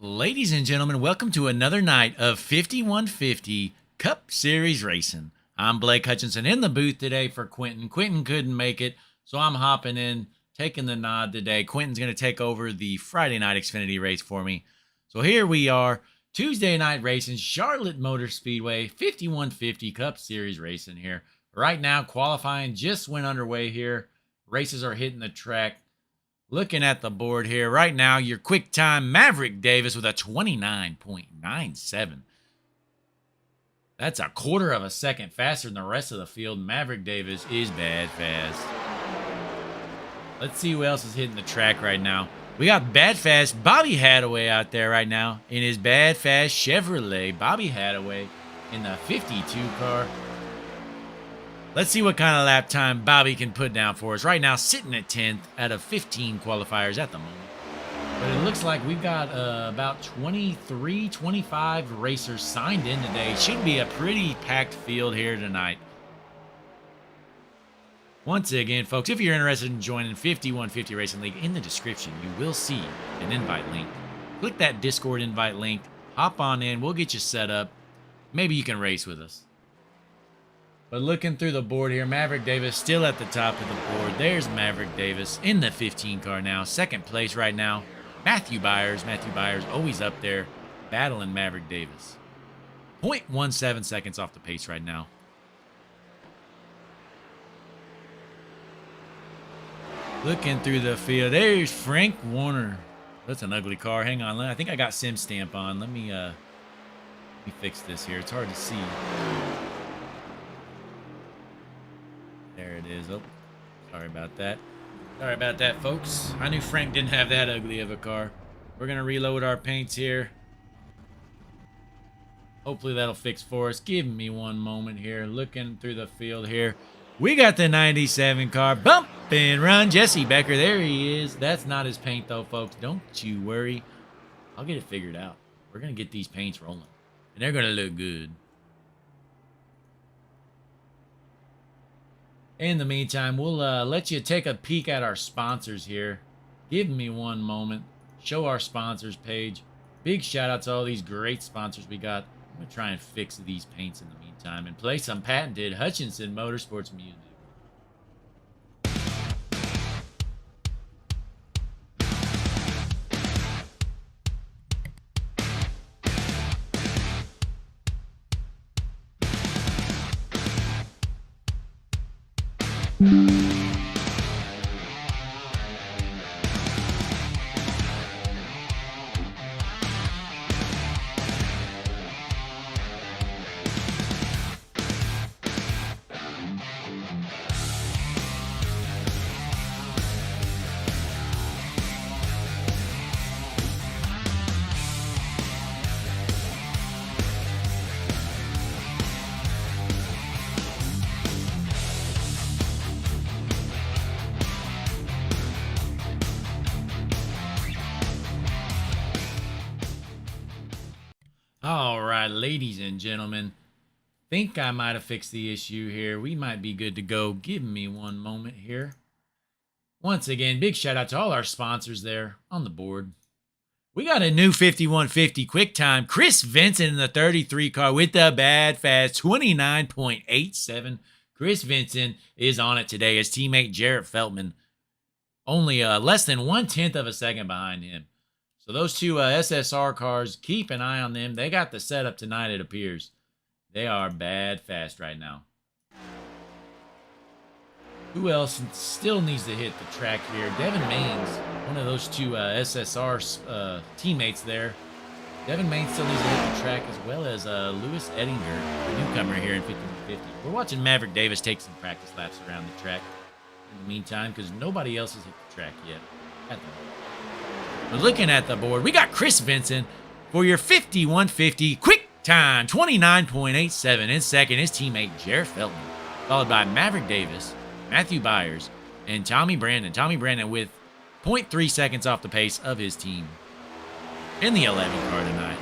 Ladies and gentlemen, welcome to another night of 5150 Cup Series Racing. I'm Blake Hutchinson in the booth today for Quentin. Quentin couldn't make it, so I'm hopping in, taking the nod today. Quentin's going to take over the Friday night Xfinity race for me. So here we are, Tuesday night racing, Charlotte Motor Speedway, 5150 Cup Series Racing here. Right now, qualifying just went underway here. Races are hitting the track. Looking at the board here, right now, your quick time Maverick Davis with a 29.97. That's a quarter of a second faster than the rest of the field. Maverick Davis is bad fast. Let's see who else is hitting the track right now. We got bad fast Bobby Hadaway out there right now in his bad fast Chevrolet. Bobby Hadaway in the 52 car. Let's see what kind of lap time Bobby can put down for us. Right now, sitting at 10th out of 15 qualifiers at the moment. But it looks like we've got about 23, 25 racers signed in today. Should be a pretty packed field here tonight. Once again, folks, if you're interested in joining 5150 Racing League, in the description, you will see an invite link. Click that Discord invite link. Hop on in. We'll get you set up. Maybe you can race with us. But looking through the board here, Maverick Davis still at the top of the board. There's Maverick Davis in the 15 car now. Second place right now, Matthew Byers. Matthew Byers always up there battling Maverick Davis. 0.17 seconds off the pace right now. Looking through the field, there's Frank Warner. That's an ugly car. Hang on, I think I got Sim Stamp on. Let me fix this here. It's hard to see. There it is. Oh, sorry about that. Sorry about that, folks. I knew Frank didn't have that ugly of a car. We're going to reload our paints here. Hopefully that'll fix for us. Give me one moment here. Looking through the field here. We got the 97 car. Bump and run. Jesse Becker. There he is. That's not his paint, though, folks. Don't you worry. I'll get it figured out. We're going to get these paints rolling. And they're going to look good. In the meantime, we'll let you take a peek at our sponsors here. Give me one moment. Show our sponsors page. Big shout out to all these great sponsors we got. I'm going to try and fix these paints in the meantime and play some patented Hutchinson Motorsports music. All right, ladies and gentlemen, think I might have fixed the issue here. We might be good to go. Give me one moment here. Once again, big shout out to all our sponsors there on the board. We got a new 5150 quick time. Chris Vincent in the 33 car with the bad fast 29.87. Chris Vincent is on it today. His teammate Jarrett Feltman only less than 1/10 of a second behind him. So those two SSR cars, keep an eye on them. They got the setup tonight, it appears. They are bad fast right now. Who else still needs to hit the track here? Devin Maines, one of those two SSR teammates there. Devin Maines still needs to hit the track, as well as Lewis Ettinger, the newcomer here in 5150. We're watching Maverick Davis take some practice laps around the track in the meantime, because nobody else has hit the track yet at the moment. But looking at the board, we got Chris Vincent, for your 5150 quick time, 29.87. In second, his teammate Jared Felton, followed by Maverick Davis, Matthew Byers, and Tommy Brandon. Tommy Brandon with 0.3 seconds off the pace of his team in the 11 car tonight.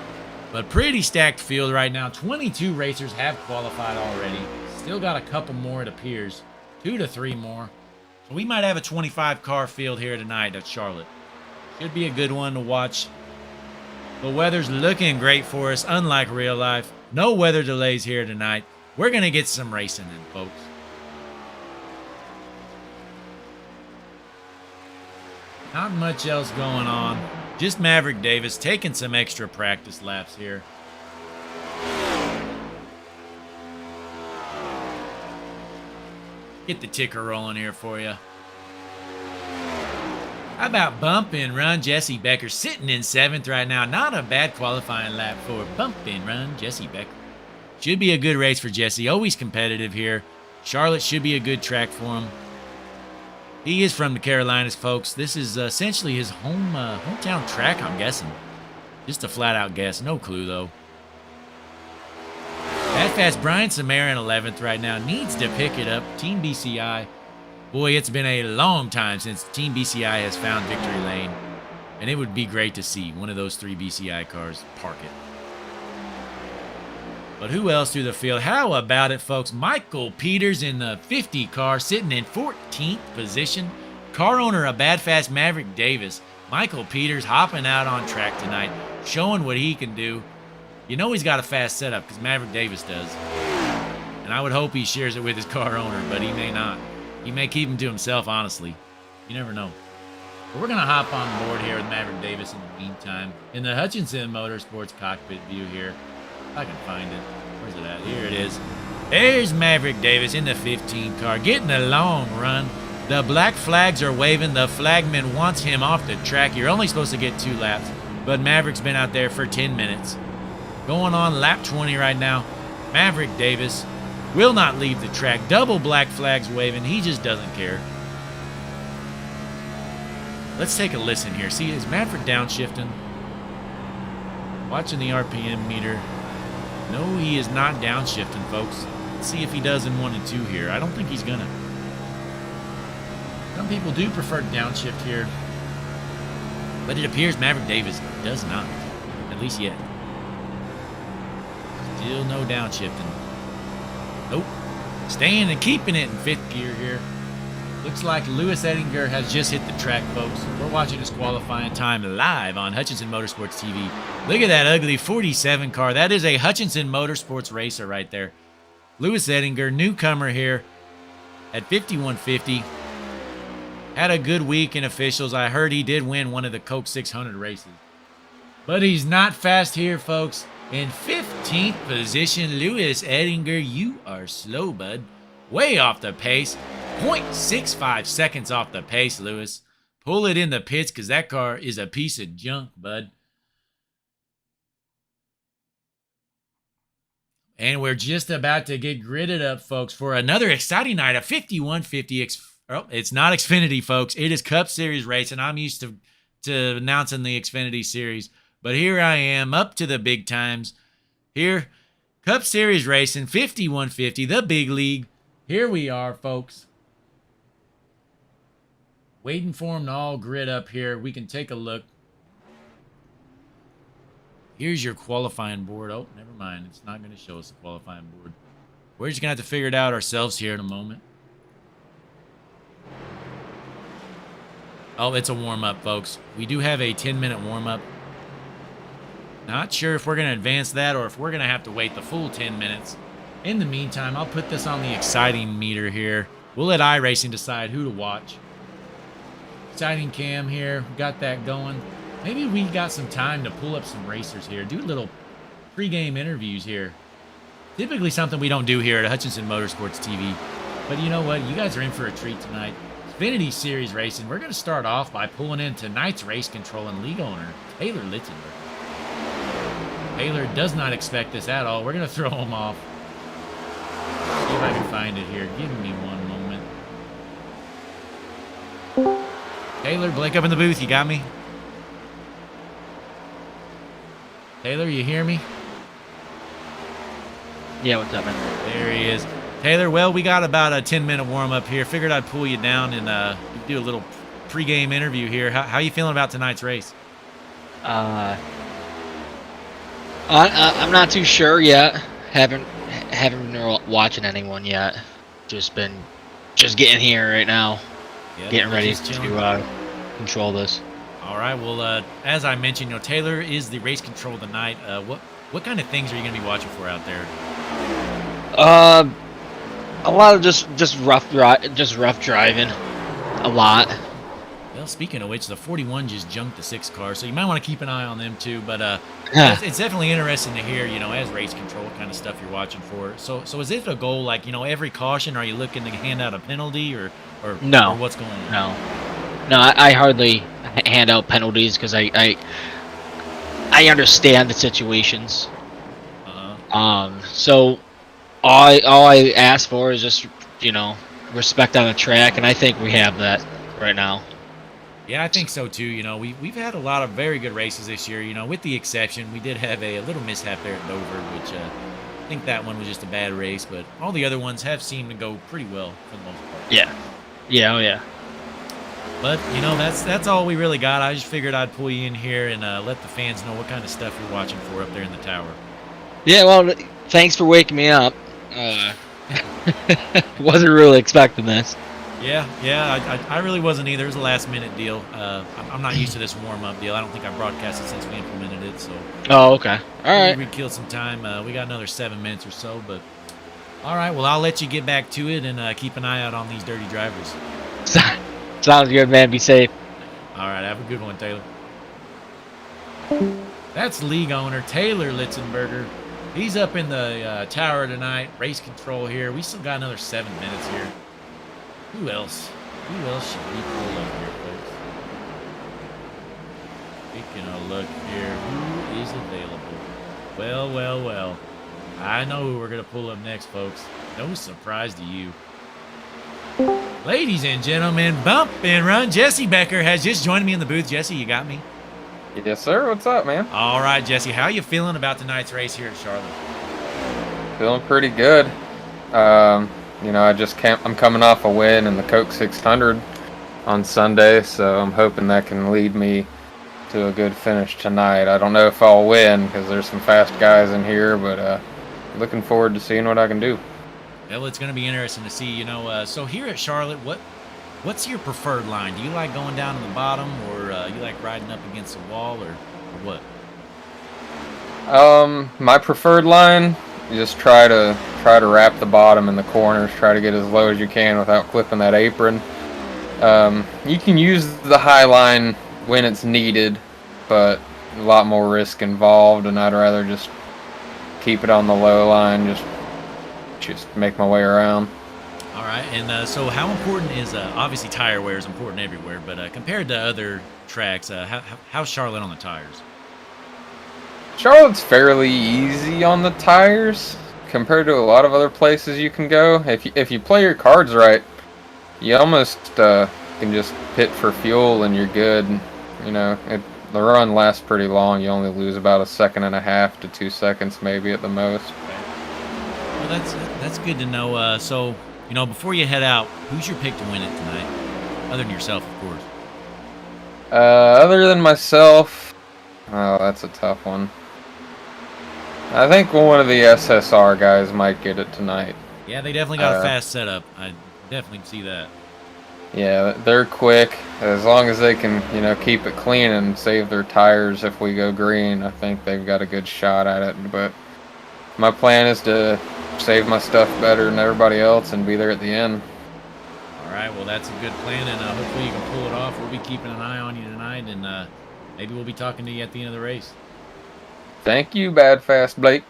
But pretty stacked field right now. 22 racers have qualified already. Still got a couple more, it appears. 2 to 3 more. So we might have a 25 car field here tonight at Charlotte. Should be a good one to watch. The weather's looking great for us, unlike real life. No weather delays here tonight. We're going to get some racing in, folks. Not much else going on. Just Maverick Davis taking some extra practice laps here. Get the ticker rolling here for you. How about bump and run Jesse Becker sitting in 7th right now? Not a bad qualifying lap for bump and run Jesse Becker. Should be a good race for Jesse. Always competitive here. Charlotte should be a good track for him. He is from the Carolinas, folks. This is essentially his hometown track, I'm guessing. Just a flat-out guess. No clue, though. That fast Brian Samara in 11th right now. Needs to pick it up. Team BCI. Boy, it's been a long time since Team BCI has found victory lane. And it would be great to see one of those 3 BCI cars park it. But who else through the field? How about it, folks? Michael Peters in the 50 car, sitting in 14th position. Car owner of Bad Fast Maverick Davis. Michael Peters hopping out on track tonight, showing what he can do. You know he's got a fast setup because Maverick Davis does. And I would hope he shares it with his car owner, but he may not. He may keep him to himself, honestly. You never know. But we're going to hop on board here with Maverick Davis in the meantime. In the Hutchinson Motorsports cockpit view here. If I can find it. Where's it at? Here it is. There's Maverick Davis in the 15 car, getting a long run. The black flags are waving. The flagman wants him off the track. You're only supposed to get 2 laps, but Maverick's been out there for 10 minutes. Going on lap 20 right now. Maverick Davis will not leave the track. Double black flags waving. He just doesn't care. Let's take a listen here. See, is Maverick downshifting? Watching the RPM meter. No, he is not downshifting, folks. Let's see if he does in 1 and 2 here. I don't think he's gonna. Some people do prefer downshift here, but it appears Maverick Davis does not, at least yet. Still no downshifting. Nope. Staying and keeping it in 5th gear here. Looks like Lewis Ettinger has just hit the track, folks. We're watching his qualifying time live on Hutchinson Motorsports TV. Look at that ugly 47 car. That is a Hutchinson Motorsports racer right there. Lewis Ettinger, newcomer here at 5150. Had a good week in officials. I heard he did win one of the Coke 600 races. But he's not fast here, folks. In 15th position, Lewis Ettinger, you are slow, bud. Way off the pace. 0.65 seconds off the pace, Lewis. Pull it in the pits because that car is a piece of junk, bud. And we're just about to get gridded up, folks, for another exciting night of 5150. Oh, it's not Xfinity, folks. It is Cup Series racing. I'm used to announcing the Xfinity Series. But here I am, up to the big times. Here, Cup Series racing, 5150, the big league. Here we are, folks. Waiting for them to all grid up here. We can take a look. Here's your qualifying board. Oh, never mind. It's not going to show us the qualifying board. We're just going to have to figure it out ourselves here in a moment. Oh, it's a warm-up, folks. We do have a 10-minute warm-up. Not sure if we're going to advance that or if we're going to have to wait the full 10 minutes. In the meantime, I'll put this on the exciting meter here. We'll let iRacing decide who to watch. Exciting cam here. Got that going. Maybe we got some time to pull up some racers here. Do little pre-game interviews here. Typically something we don't do here at Hutchinson Motorsports TV. But you know what? You guys are in for a treat tonight. Xfinity Series Racing. We're going to start off by pulling in tonight's race control and league owner, Taylor Litzinger. Taylor does not expect this at all. We're going to throw him off. See if I can find it here. Give me one moment. Taylor, Blake up in the booth. You got me? Taylor, you hear me? Yeah, what's up, man? There he is. Taylor, well, we got about a 10-minute warm-up here. Figured I'd pull you down and do a little pre-game interview here. How you feeling about tonight's race? Uh, I'm not too sure yet. Haven't been watching anyone yet. Just getting here right now. Yeah, Getting ready just chilling. to control this. All right. Well, as I mentioned, Taylor is the race control of the night. What kind of things are you going to be watching for out there? A lot of just rough driving. A lot. Well, speaking of which, the 41 just junked the 6 car, so you might want to keep an eye on them too. But it's definitely interesting to hear, as race control, what kind of stuff you're watching for. So is it a goal, like, every caution? Are you looking to hand out a penalty or No. or what's going on? No, I hardly hand out penalties because I understand the situations. So all I ask for is just respect on the track, and I think we have that right now. Yeah, I think so too. We've had a lot of very good races this year. With the exception, we did have a little mishap there at Dover, which I think that one was just a bad race. But all the other ones have seemed to go pretty well for the most part. Yeah, oh yeah. But that's all we really got. I just figured I'd pull you in here and let the fans know what kind of stuff you're watching for up there in the tower. Yeah, well, thanks for waking me up. Wasn't really expecting this. Yeah, I really wasn't either. It was a last-minute deal. I'm not used to this warm-up deal. I don't think I've broadcasted since we implemented it. So. Oh, okay. All right. We killed some time. We got another 7 minutes or so, but all right. Well, I'll let you get back to it and keep an eye out on these dirty drivers. Sounds good, man. Be safe. All right. Have a good one, Taylor. That's league owner Taylor Litzenberger. He's up in the tower tonight. Race control here. We still got another 7 minutes here. Who else? Who else should we pull up here, folks? Taking a look here. Who is available? Well. I know who we're going to pull up next, folks. No surprise to you. Ladies and gentlemen, bump and run. Jesse Becker has just joined me in the booth. Jesse, you got me? Yes, sir. What's up, man? All right, Jesse. How you feeling about tonight's race here at Charlotte? Feeling pretty good. I'm coming off a win in the Coke 600 on Sunday, so I'm hoping that can lead me to a good finish tonight. I don't know if I'll win because there's some fast guys in here, but looking forward to seeing what I can do. Well, it's going to be interesting to see, so here at Charlotte, what's your preferred line? Do you like going down to the bottom, or you like riding up against the wall, or what? My preferred line, you just try to wrap the bottom in the corners, try to get as low as you can without clipping that apron. You can use the high line when it's needed, but a lot more risk involved, and I'd rather just keep it on the low line, just make my way around. All right, and so how important is obviously tire wear is important everywhere, but compared to other tracks, how's Charlotte on the tires? Charlotte's fairly easy on the tires compared to a lot of other places you can go. If you play your cards right, you almost can just pit for fuel and you're good. The run lasts pretty long. You only lose about 1.5 seconds to 2 seconds maybe at the most. Okay. Well, that's good to know. So, before you head out, who's your pick to win it tonight? Other than yourself, of course. Other than myself, oh, that's a tough one. I think one of the SSR guys might get it tonight. Yeah, they definitely got a fast setup. I definitely see that. Yeah, they're quick. As long as they can, keep it clean and save their tires if we go green, I think they've got a good shot at it. But my plan is to save my stuff better than everybody else and be there at the end. All right, well, that's a good plan, and hopefully you can pull it off. We'll be keeping an eye on you tonight, and maybe we'll be talking to you at the end of the race. Thank you, Bad Fast Blake.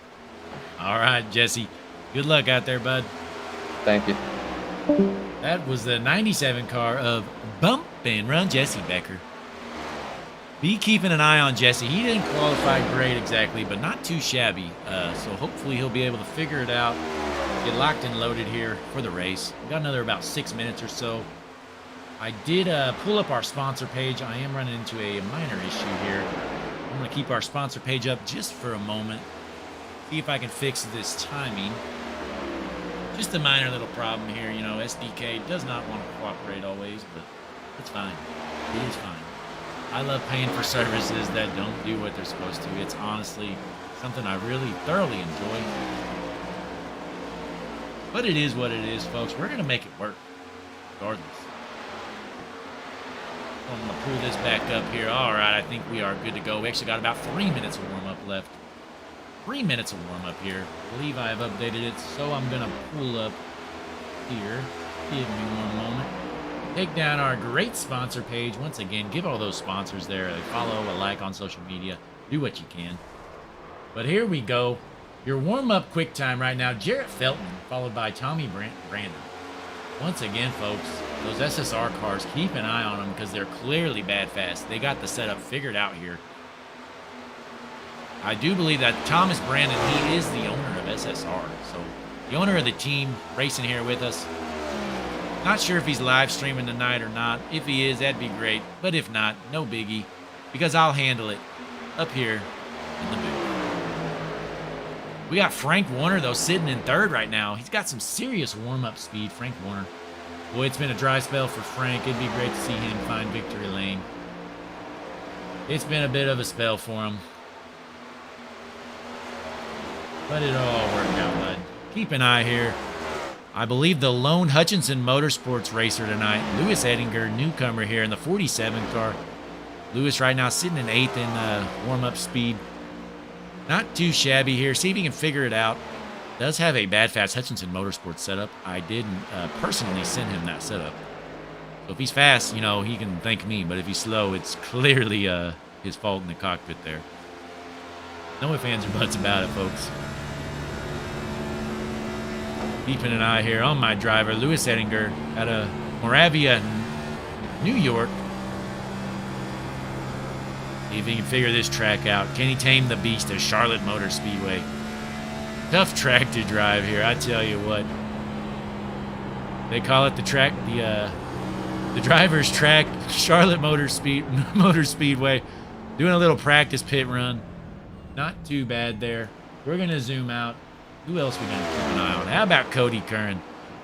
All right, Jesse. Good luck out there, bud. Thank you. That was the 97 car of Bump and Run Jesse Becker. Be keeping an eye on Jesse. He didn't qualify great exactly, but not too shabby. So hopefully he'll be able to figure it out, get locked and loaded here for the race. We've got another about 6 minutes or so. I did pull up our sponsor page. I am running into a minor issue here. I'm going to keep our sponsor page up just for a moment. See if I can fix this timing. Just a minor little problem here. You know, SDK does not want to cooperate always, but it's fine. It is fine. I love paying for services that don't do what they're supposed to. It's honestly something I really thoroughly enjoy. But it is what it is, folks. We're going to make it work, regardless. I'm going to pull this back up here. All right, I think we are good to go. We actually got about 3 minutes of warm-up left. 3 minutes of warm-up here. I believe I have updated it, so I'm going to pull up here. Give me one moment. Take down our great sponsor page. Once again, give all those sponsors there a follow, a like on social media. Do what you can. But here we go. Your warm-up quick time right now, Jarrett Feltman, followed by Tommy Brandon. Once again, folks, those SSR cars, keep an eye on them because they're clearly bad fast. They got the setup figured out here. I do believe that Thomas Brandon, he is the owner of SSR. So the owner of the team racing here with us. Not sure if he's live streaming tonight or not. If he is, that'd be great. But if not, no biggie, because I'll handle it up here in the booth. We got Frank Warner, though, sitting in third right now. He's got some serious warm-up speed, Frank Warner. Boy, it's been a dry spell for Frank. It'd be great to see him find victory lane. It's been a bit of a spell for him. But it'll all work out, bud. Keep an eye here. I believe the lone Hutchinson Motorsports racer tonight, Lewis Ettinger, newcomer here in the 47 car. Lewis right now sitting in 8th in warm-up speed. Not too shabby here. See if he can figure it out. Does have a bad fast Hutchinson Motorsports setup. I didn't personally send him that setup. So if he's fast, you know, he can thank me. But if he's slow, it's clearly his fault in the cockpit there. No ifs, ands, or buts about it, folks. Keeping an eye here on my driver, Lewis Ettinger, out of Moravia, New York. See if he can figure this track out. Can he tame the beast of Charlotte Motor Speedway? Tough track to drive here, I tell you what. They call it the track, the driver's track, Charlotte Motor Speedway. Doing a little practice pit run. Not too bad there. We're going to zoom out. Who else we going to keep an eye on? How about Cody Curran?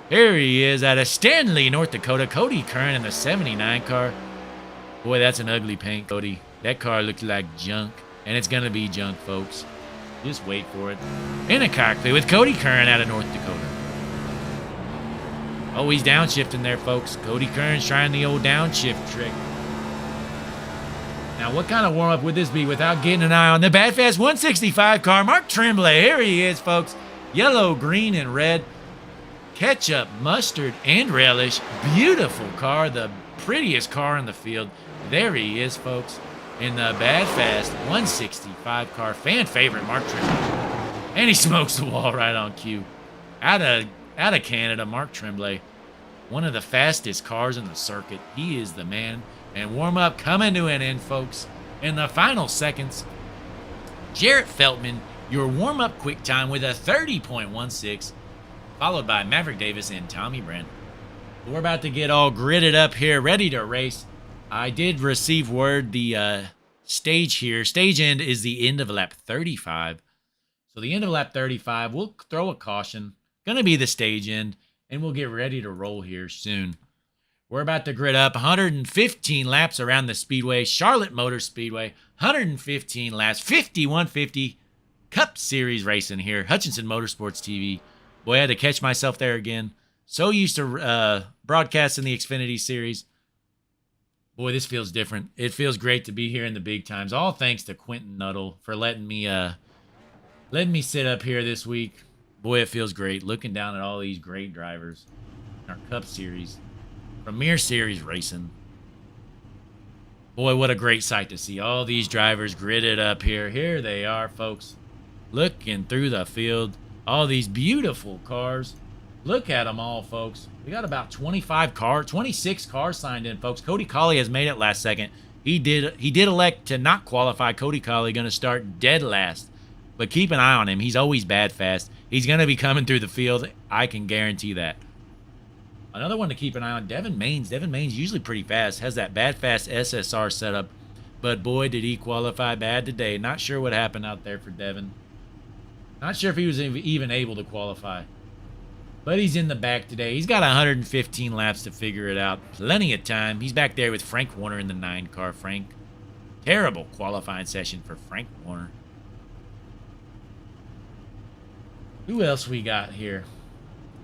Here he is out of Stanley, North Dakota. Cody Curran in the 79 car. Boy, that's an ugly paint, Cody. That car looks like junk, and it's going to be junk, folks. Just wait for it. In a cockpit with Cody Curran out of North Dakota. Oh, he's downshifting there, folks. Cody Curran's trying the old downshift trick. Now, what kind of warm-up would this be without getting an eye on the Bad Fast 165 car? Mark Tremblay, here he is, folks. Yellow, green, and red. Ketchup, mustard, and relish. Beautiful car, the prettiest car in the field. There he is, folks, in the Bad Fast 165 car. Fan favorite, Mark Tremblay. And he smokes the wall right on cue. Out of Canada, Mark Tremblay. One of the fastest cars in the circuit. He is the man. And warm-up coming to an end, folks. In the final seconds, Jarrett Feltman, your warm-up quick time with a 30.16, followed by Maverick Davis and Tommy Brandon. We're about to get all gridded up here, ready to race. I did receive word the stage here. Stage end is the end of lap 35. So the end of lap 35, we'll throw a caution. Going to be the stage end, and we'll get ready to roll here soon. We're about to grid up 115 laps around the speedway, Charlotte Motor Speedway, 115 laps, 5150 Cup Series racing here, Hutchinson Motorsports TV. Boy, I had to catch myself there again. So used to broadcasting the Xfinity Series. Boy, this feels different. It feels great to be here in the big times. All thanks to Quentin Nuttall for letting me sit up here this week. Boy, it feels great looking down at all these great drivers in our Cup Series. Premier Series racing. Boy, what a great sight to see. All these drivers gridded up here. Here they are, folks. Looking through the field. All these beautiful cars. Look at them all, folks. We got about 26 cars signed in, folks. Cody Colley has made it last second. He did elect to not qualify. Cody Colley going to start dead last. But keep an eye on him. He's always bad fast. He's going to be coming through the field. I can guarantee that. Another one to keep an eye on, Devin Maines. Devin Maines usually pretty fast. Has that bad fast SSR setup. But boy, did he qualify bad today. Not sure what happened out there for Devin. Not sure if he was even able to qualify. But he's in the back today. He's got 115 laps to figure it out. Plenty of time. He's back there with Frank Warner in the 9 car. Frank. Terrible qualifying session for Frank Warner. Who else we got here?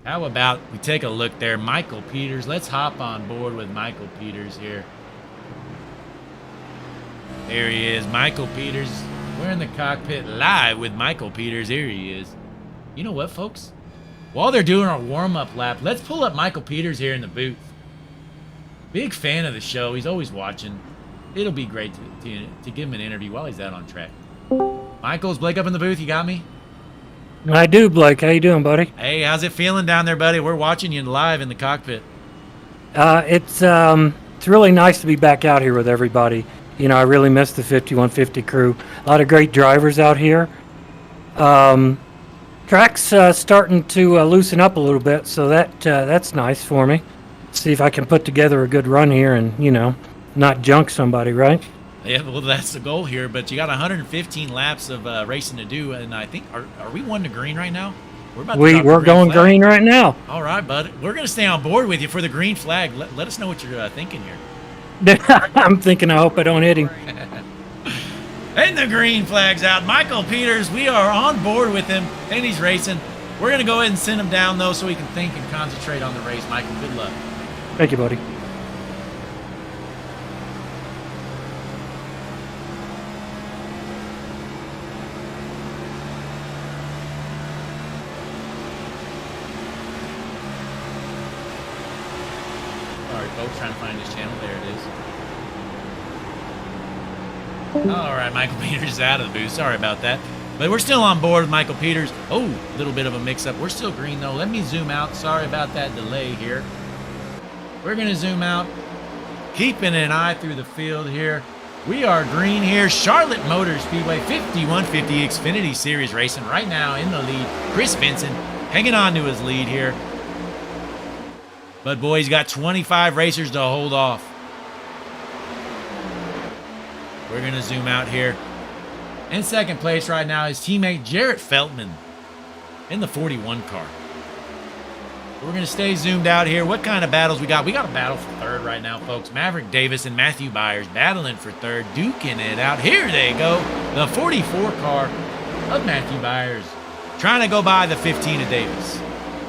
How about we take a look there? Michael Peters. Let's hop on board with Michael Peters here. There he is. Michael Peters. We're in the cockpit live with Michael Peters. Here he is. You know what, folks? While they're doing our warm-up lap, let's pull up Michael Peters here in the booth. Big fan of the show. He's always watching. It'll be great to give him an interview while he's out on track. Michael's Blake up in the booth. You got me? I do, Blake. How you doing, buddy? Hey, how's it feeling down there, buddy? We're watching you live in the cockpit. It's really nice to be back out here with everybody. You know, I really miss the 5150 crew. A lot of great drivers out here. Track's starting to loosen up a little bit, so that's nice for me. See if I can put together a good run here and, you know, not junk somebody, right? Yeah, well, that's the goal here, but you got 115 laps of racing to do, and I think, are we 1 to green right now? We're going green right now. All right, bud. We're going to stay on board with you for the green flag. Let us know what you're thinking here. I'm thinking I hope I don't hit him. And the green flag's out. Michael Peters, we are on board with him, and he's racing. We're going to go ahead and send him down, though, so he can think and concentrate on the race. Michael, good luck. Thank you, buddy. Sorry, folks, trying to find his channel. There it is. All right, Michael Peters is out of the booth. Sorry about that. But we're still on board with Michael Peters. Oh, a little bit of a mix-up. We're still green, though. Let me zoom out. Sorry about that delay here. We're going to zoom out, keeping an eye through the field here. We are green here. Charlotte Motor Speedway 5150 Xfinity Series racing right now in the lead. Chris Vincent hanging on to his lead here. But, boy, he's got 25 racers to hold off. We're going to zoom out here. In second place right now is teammate Jarrett Feltman in the 41 car. We're going to stay zoomed out here. What kind of battles we got? We got a battle for third right now, folks. Maverick Davis and Matthew Byers battling for third, duking it out. Here they go. The 44 car of Matthew Byers trying to go by the 15 of Davis.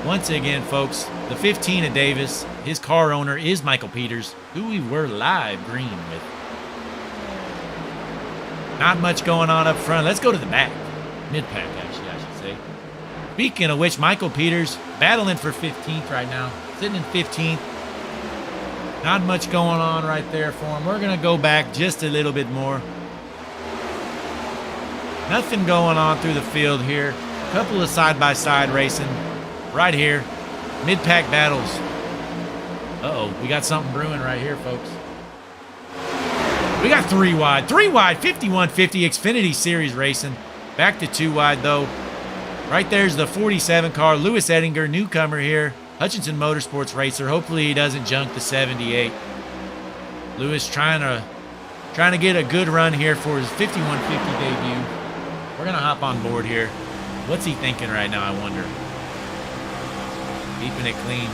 Once again, folks, the 15 of Davis, his car owner is Michael Peters, who we were live green with. Not much going on up front. Let's go to the back. Mid-pack, actually, I should say. Speaking of which, Michael Peters battling for 15th right now. Sitting in 15th. Not much going on right there for him. We're going to go back just a little bit more. Nothing going on through the field here. A couple of side-by-side racing right here. Mid-pack battles. Uh-oh, we got something brewing right here, folks. We got 3 wide. 3 wide, 5150 Xfinity Series racing. Back to 2 wide, though. Right there's the 47 car. Lewis Ettinger, newcomer here. Hutchinson Motorsports racer. Hopefully he doesn't junk the 78. Lewis trying to get a good run here for his 5150 debut. We're going to hop on board here. What's he thinking right now, I wonder? Keeping it clean.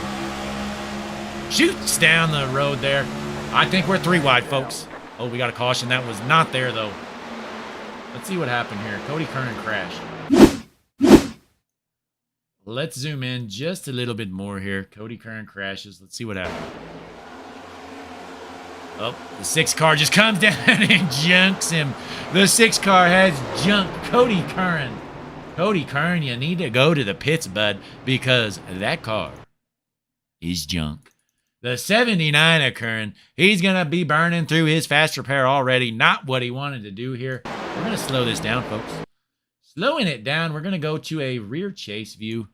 Shoots down the road there. I think we're 3 wide, folks. Oh, we got a caution. That was not there, though. Let's see what happened here. Cody Kernan crashed. Let's zoom in just a little bit more here. Cody Kernan crashes. Let's see what happened. Oh, the 6 car just comes down and junks him. The 6 car has junked Cody Kernan. Cody Kernan, you need to go to the pits, bud, because that car is junk. The 79 of Kern, he's going to be burning through his fast repair already. Not what he wanted to do here. We're going to slow this down, folks. Slowing it down, we're going to go to a rear chase view.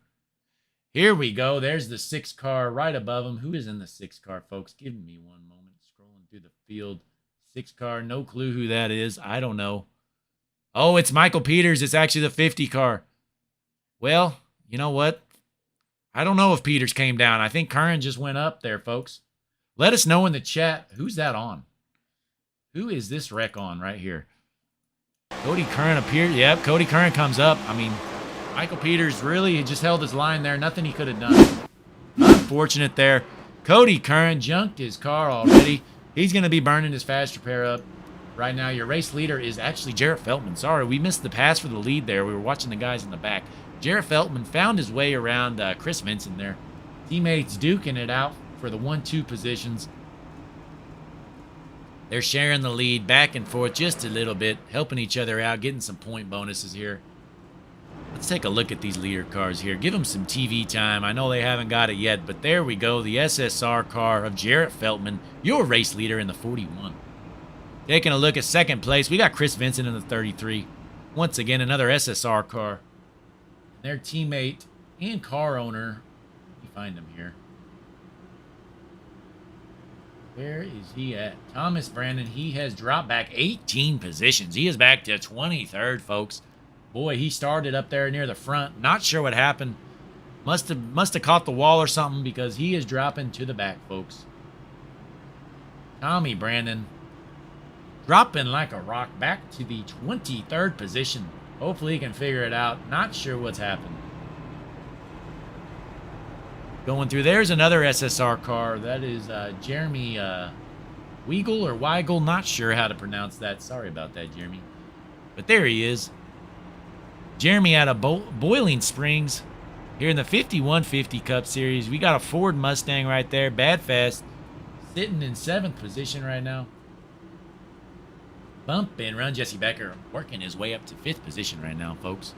Here we go. There's the 6 car right above him. Who is in the 6 car, folks? Give me one moment. Scrolling through the field. 6 car, no clue who that is. I don't know. Oh, it's Michael Peters. It's actually the 50 car. Well, you know what? I don't know if Peters came down. I think Curran just went up there, folks. Let us know in the chat. Who's that on? Who is this wreck on right here? Cody Curran appeared. Yep, Cody Curran comes up. I mean, Michael Peters really just held his line there. Nothing he could have done. Unfortunate there. Cody Curran junked his car already. He's going to be burning his fast repair up. Right now, your race leader is actually Jarrett Feltman. Sorry, we missed the pass for the lead there. We were watching the guys in the back. Jarrett Feltman found his way around Chris Vincent there. Teammates duking it out for the 1-2 positions. They're sharing the lead back and forth just a little bit, helping each other out, getting some point bonuses here. Let's take a look at these leader cars here. Give them some TV time. I know they haven't got it yet, but there we go. The SSR car of Jarrett Feltman, your race leader in the 41. Taking a look at second place, we got Chris Vincent in the 33. Once again, another SSR car. Their teammate and car owner, let me find him here. Where is he at? Thomas Brandon, he has dropped back 18 positions. He is back to 23rd, folks. Boy, he started up there near the front. Not sure what happened. Must have caught the wall or something because he is dropping to the back, folks. Tommy Brandon dropping like a rock back to the 23rd position. Hopefully he can figure it out. Not sure what's happened. Going through, there's another SSR car. That is Jeremy Weigel or Weigel. Not sure how to pronounce that. Sorry about that, Jeremy. But there he is. Jeremy out of Boiling Springs here in the 5150 Cup Series. We got a Ford Mustang right there. Bad Fast sitting in 7th position right now. Bump and run Jesse Becker working his way up to 5th position right now, folks.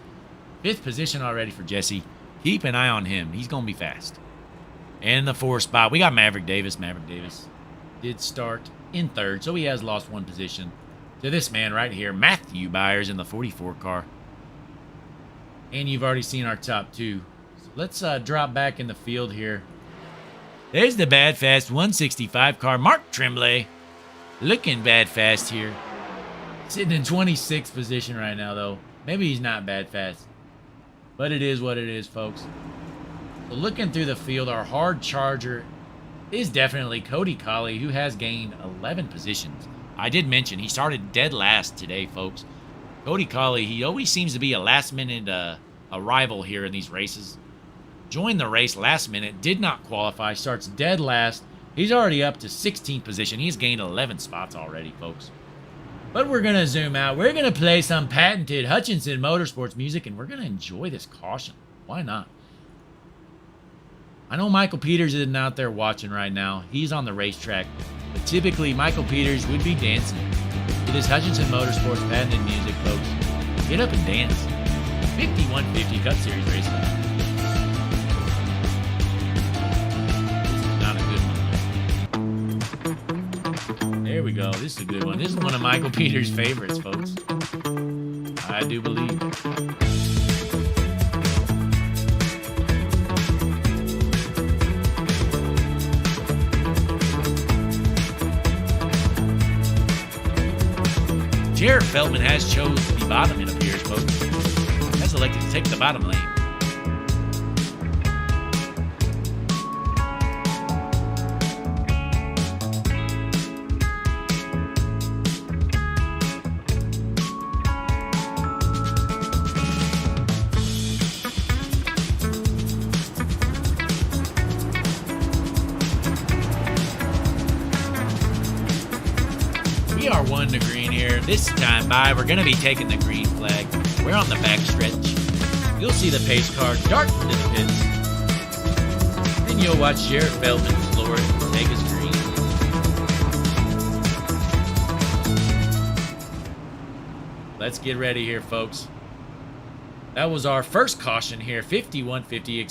5th position already for Jesse. Keep an eye on him. He's going to be fast. And in the 4th spot, we got Maverick Davis. Maverick Davis did start in 3rd, so he has lost 1 position to this man right here, Matthew Byers in the 44 car. And you've already seen our top 2. So let's drop back in the field here. There's the Bad Fast 165 car, Mark Tremblay. Looking bad fast here. Sitting in 26th position right now, though. Maybe he's not bad fast. But it is what it is, folks. So looking through the field, our hard charger is definitely Cody Colley, who has gained 11 positions. I did mention he started dead last today, folks. Cody Colley, he always seems to be a last-minute arrival here in these races. Joined the race last minute, did not qualify, starts dead last. He's already up to 16th position. He's gained 11 spots already, folks. But we're going to zoom out. We're going to play some patented Hutchinson Motorsports music, and we're going to enjoy this caution. Why not? I know Michael Peters isn't out there watching right now. He's on the racetrack. But typically, Michael Peters would be dancing to this Hutchinson Motorsports patented music, folks. Get up and dance. 5150 Cup Series racing. This is not a good one. There we go. This is a good one. This is one of Michael Peters' favorites, folks. I do believe. Jarrett Feltman has chose to be bottom, it appears, folks. Has elected to take the bottom lane. We are 1 to green here. This time by, we're going to be taking the green flag. We're on the back stretch. You'll see the pace car dart into the pits. Then you'll watch Jarrett Feldman floor it and take his green. Let's get ready here, folks. That was our first caution here. 5150,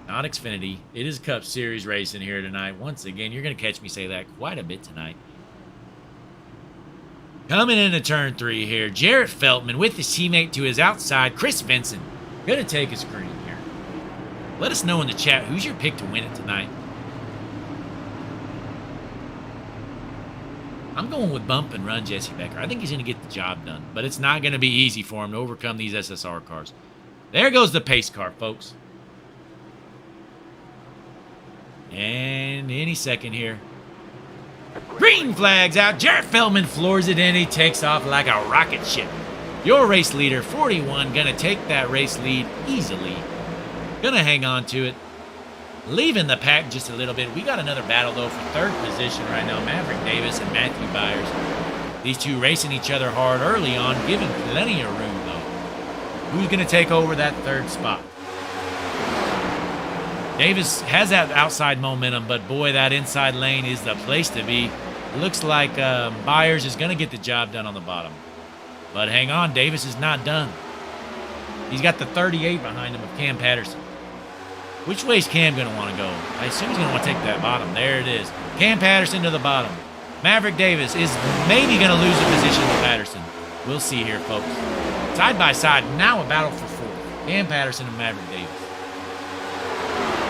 not Xfinity. It is Cup Series racing here tonight. Once again, you're going to catch me say that quite a bit tonight. Coming into turn 3 here, Jarrett Feltman with his teammate to his outside, Chris Vincent. Gonna take his green here. Let us know in the chat who's your pick to win it tonight. I'm going with bump and run Jesse Becker. I think he's gonna get the job done, but it's not gonna be easy for him to overcome these SSR cars. There goes the pace car, folks. And any second here. Green flag's out. Jarrett Feldman floors it in. He takes off like a rocket ship. Your race leader, 41, gonna take that race lead easily. Gonna hang on to it. Leaving the pack just a little bit. We got another battle, though, for third position right now. Maverick Davis and Matthew Byers. These two racing each other hard early on, giving plenty of room, though. Who's gonna take over that third spot? Davis has that outside momentum, but boy, that inside lane is the place to be. Looks like Byers is going to get the job done on the bottom. But hang on, Davis is not done. He's got the 38 behind him of Cam Patterson. Which way is Cam going to want to go? I assume he's going to want to take that bottom. There it is. Cam Patterson to the bottom. Maverick Davis is maybe going to lose a position to Patterson. We'll see here, folks. Side by side, now a battle for fourth. Cam Patterson and Maverick Davis.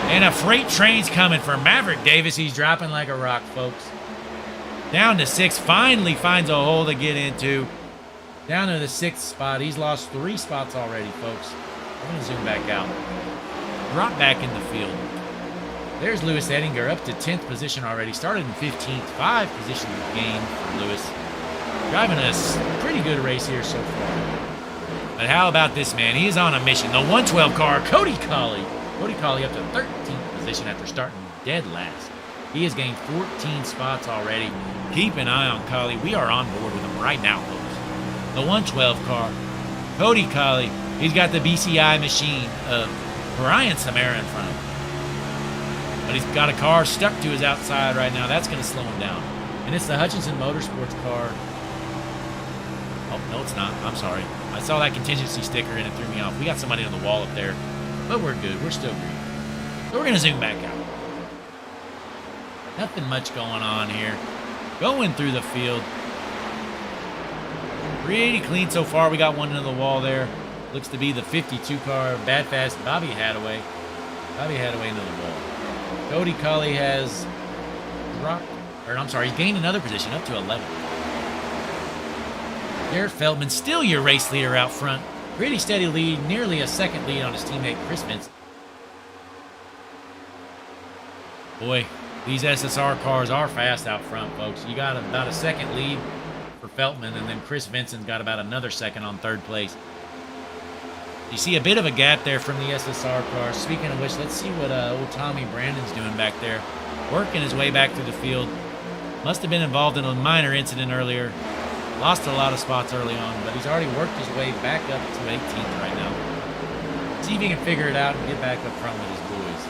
And a freight train's coming for Maverick Davis. He's dropping like a rock, folks. Down to 6. Finally finds a hole to get into. Down to the 6th spot. He's lost 3 spots already, folks. I'm going to zoom back out. Drop back in the field. There's Lewis Ettinger up to 10th position already. Started in 15th. 5 positions gained for Lewis. Driving a pretty good race here so far. But how about this man? He is on a mission. The 112 car, Cody Colley. Cody Colley up to 13th position after starting dead last. He has gained 14 spots already. Keep an eye on Colley. We are on board with him right now, folks. The 112 car, Cody Colley. He's got the BCI machine of Brian Samara in front of him. But he's got a car stuck to his outside right now. That's going to slow him down. And it's the Hutchinson Motorsports car. Oh, no, it's not. I'm sorry. I saw that contingency sticker and it threw me off. We got somebody on the wall up there. But we're good. We're still green. So we're going to zoom back out. Nothing much going on here. Going through the field. Pretty clean so far. We got one into the wall there. Looks to be the 52 car. Bad Fast Bobby Hadaway. Bobby Hadaway into the wall. Cody Colley has dropped. Or I'm sorry, he's gained another position up to 11. Garrett Feldman, still your race leader out front. Pretty steady lead, nearly a second lead on his teammate Chris Vincent. Boy, these SSR cars are fast out front, folks. You got about a second lead for Feldman, and then Chris Vincent's got about another second on third place. You see a bit of a gap there from the SSR cars. Speaking of which, let's see what old Tommy Brandon's doing back there. Working his way back through the field. Must have been involved in a minor incident earlier. Lost a lot of spots early on, but he's already worked his way back up to 18th right now. See if he can figure it out and get back up front with his boys.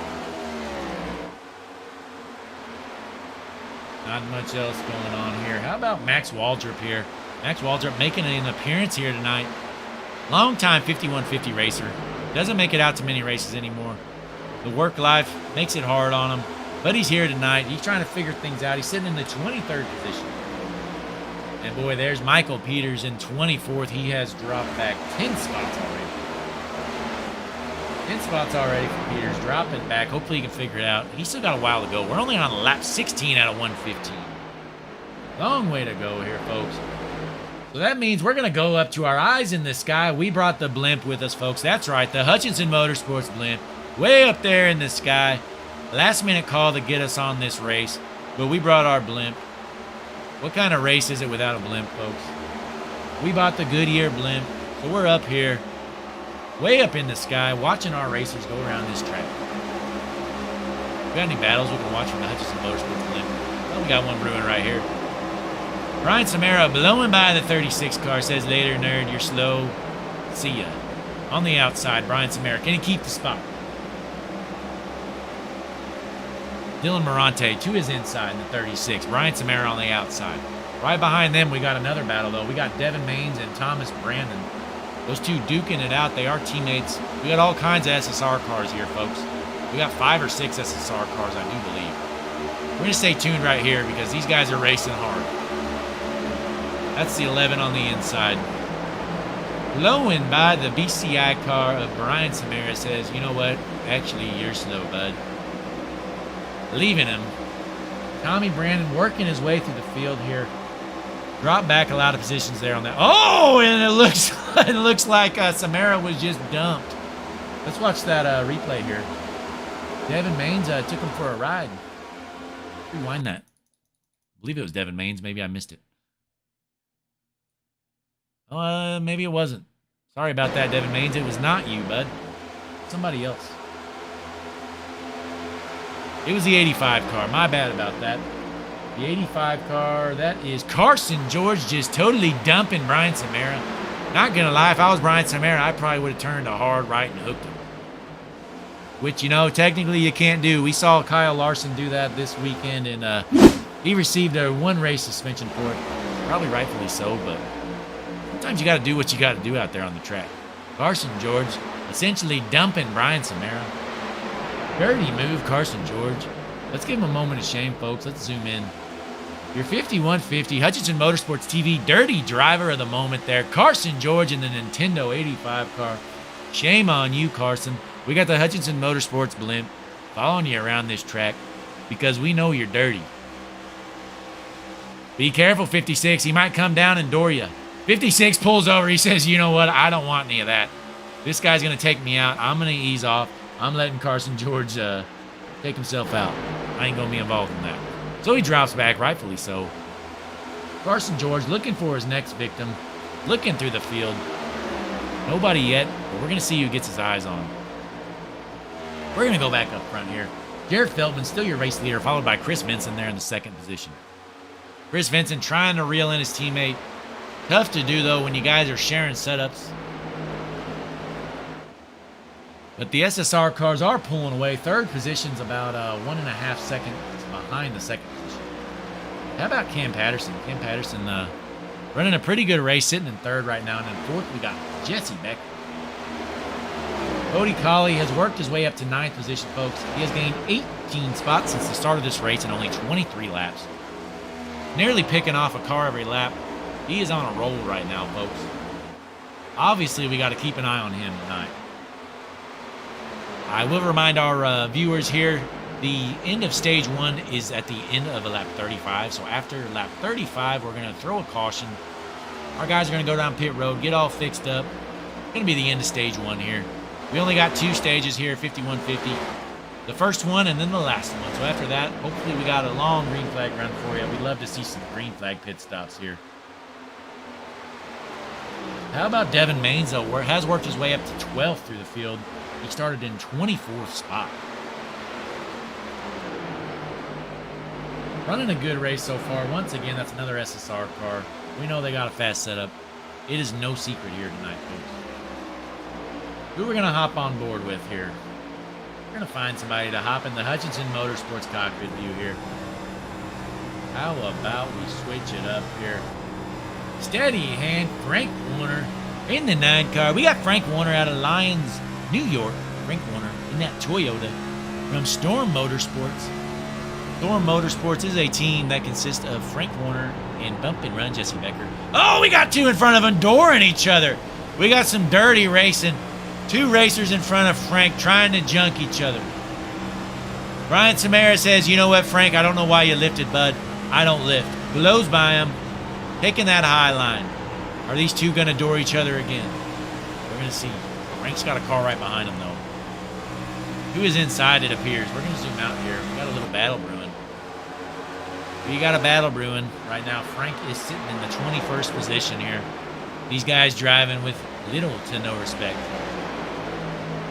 Not much else going on here. How about Max Waldrop here? Max Waldrop making an appearance here tonight. Long-time 5150 racer. Doesn't make it out to many races anymore. The work life makes it hard on him, but he's here tonight. He's trying to figure things out. He's sitting in the 23rd position. And boy, there's Michael Peters in 24th. He has dropped back 10 spots already. 10 spots already for Peters. Dropping back. Hopefully he can figure it out. He's still got a while to go. We're only on lap 16 out of 115. Long way to go here, folks. So that means we're going to go up to our eyes in the sky. We brought the blimp with us, folks. That's right, the Hutchinson Motorsports blimp. Way up there in the sky. Last minute call to get us on this race. But we brought our blimp. What kind of race is it without a blimp, folks? We bought the Goodyear blimp, so we're up here, way up in the sky, watching our racers go around this track. We got any battles we can watch from the Hutchinson Motorsports blimp? Well, we got one brewing right here. Brian Samara blowing by the 36 car, says later, nerd, you're slow. See ya. On the outside, Brian Samara. Can he keep the spot? Dylan Morante to his inside in the 36. Brian Samara on the outside. Right behind them, we got another battle, though. We got Devin Maines and Thomas Brandon. Those two duking it out. They are teammates. We got all kinds of SSR cars here, folks. We got 5 or 6 SSR cars, I do believe. We're going to stay tuned right here because these guys are racing hard. That's the 11 on the inside. Blowing by the BCI car of Brian Samara, says, you know what? Actually, you're slow, bud. Leaving him. Tommy Brandon working his way through the field here. Drop back a lot of positions there on that. Oh, and it looks like Samara was just dumped. Let's watch that replay here. Devin Maines took him for a ride. Rewind that. believe it was Devin Maines. Maybe I missed it. Maybe it wasn't. Sorry about that, Devin Maines. It was not you, bud. Somebody else. It was the 85 car. My bad about that. The 85 car, that is Carson George just totally dumping Brian Samara. Not going to lie, if I was Brian Samara, I probably would have turned a hard right and hooked him. Which, you know, technically you can't do. We saw Kyle Larson do that this weekend, and he received a 1-race suspension for it. Probably rightfully so, but sometimes you got to do what you got to do out there on the track. Carson George essentially dumping Brian Samara. Dirty move, Carson George. Let's give him a moment of shame, folks. Let's zoom in. Your 5150 Hutchinson Motorsports TV dirty driver of the moment there. Carson George in the Nintendo 85 car. Shame on you, Carson. We got the Hutchinson Motorsports blimp following you around this track because we know you're dirty. Be careful, 56. He might come down and door you. 56 pulls over. He says, you know what? I don't want any of that. This guy's going to take me out. I'm going to ease off. I'm letting Carson George take himself out. I ain't going to be involved in that. So he drops back, rightfully so. Carson George looking for his next victim. Looking through the field. Nobody yet, but we're going to see who gets his eyes on. We're going to go back up front here. Jared Feldman, still your race leader, followed by Chris Vincent there in the second position. Chris Vincent trying to reel in his teammate. Tough to do, though, when you guys are sharing setups. But the SSR cars are pulling away. Third position's about 1.5 seconds behind the second position. How about Cam Patterson? Cam Patterson running a pretty good race, sitting in third right now. And then fourth, we got Jesse Becker. Cody Colley has worked his way up to 9th position, folks. He has gained 18 spots since the start of this race in only 23 laps. Nearly picking off a car every lap. He is on a roll right now, folks. Obviously, we got to keep an eye on him tonight. I will remind our viewers here, the end of stage 1 is at the end of lap 35. So after lap 35, we're going to throw a caution. Our guys are going to go down pit road, get all fixed up. It's going to be the end of stage 1 here. We only got 2 stages here, 5150. The first one and then the last one. So after that, hopefully we got a long green flag run for you. We'd love to see some green flag pit stops here. How about Devin Maines, though? Has worked his way up to 12th through the field. He started in 24th spot. Running a good race so far. Once again, that's another SSR car. We know they got a fast setup. It is no secret here tonight, folks. Who we're going to hop on board with here? We're going to find somebody to hop in the Hutchinson Motorsports cockpit view here. How about we switch it up here? Steady hand, Frank Warner in the 9 car. We got Frank Warner out of Lyons, New York. Frank Warner in that Toyota from Storm Motorsports. Storm Motorsports is a team that consists of Frank Warner and Bump and Run Jesse Becker. Oh, we got 2 in front of them, dooring each other. We got some dirty racing. 2 racers in front of Frank trying to junk each other. Brian Samara says, you know what, Frank, I don't know why you lifted, bud. I don't lift. Blows by him. Taking that high line. Are these 2 going to door each other again? We're going to see. Frank's got a car right behind him, though. Who is inside, it appears. We're going to zoom out here. We got a little battle brewing. We got a battle brewing right now. Frank is sitting in the 21st position here. These guys driving with little to no respect.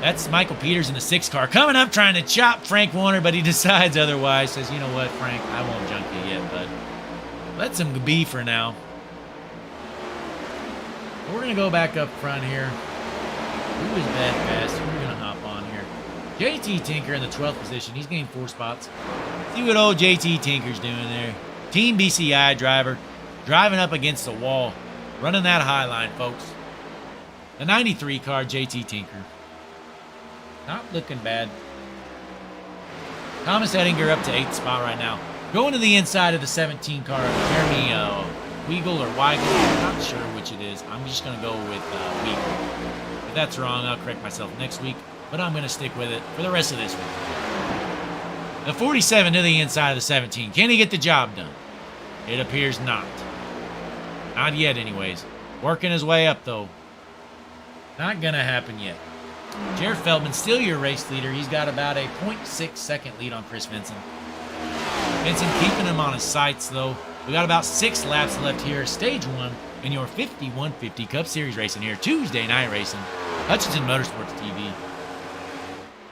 That's Michael Peters in the 6 car. Coming up trying to chop Frank Warner, but he decides otherwise. Says, you know what, Frank, I won't junk you yet, bud. Let some be for now. We're going to go back up front here. Who is bad fast? Who are we going to hop on here? JT Tinker in the 12th position. He's gained 4 spots. See what old JT Tinker's doing there. Team BCI driver. Driving up against the wall. Running that high line, folks. The 93 car, JT Tinker. Not looking bad. Thomas Ettinger up to 8th spot right now. Going to the inside of the 17 car, Jeremy Weigel or Weigel. I'm not sure which it is. I'm just going to go with Weigel. If that's wrong, I'll correct myself next week. But I'm going to stick with it for the rest of this week. The 47 to the inside of the 17. Can he get the job done? It appears not. Not yet, anyways. Working his way up, though. Not going to happen yet. Jared Feldman, still your race leader. He's got about a 0.6 second lead on Chris Vincent. Vincent keeping him on his sights, though. We got about 6 laps left here. Stage 1 in your 5150 Cup Series racing here. Tuesday night racing. Hutchinson Motorsports TV.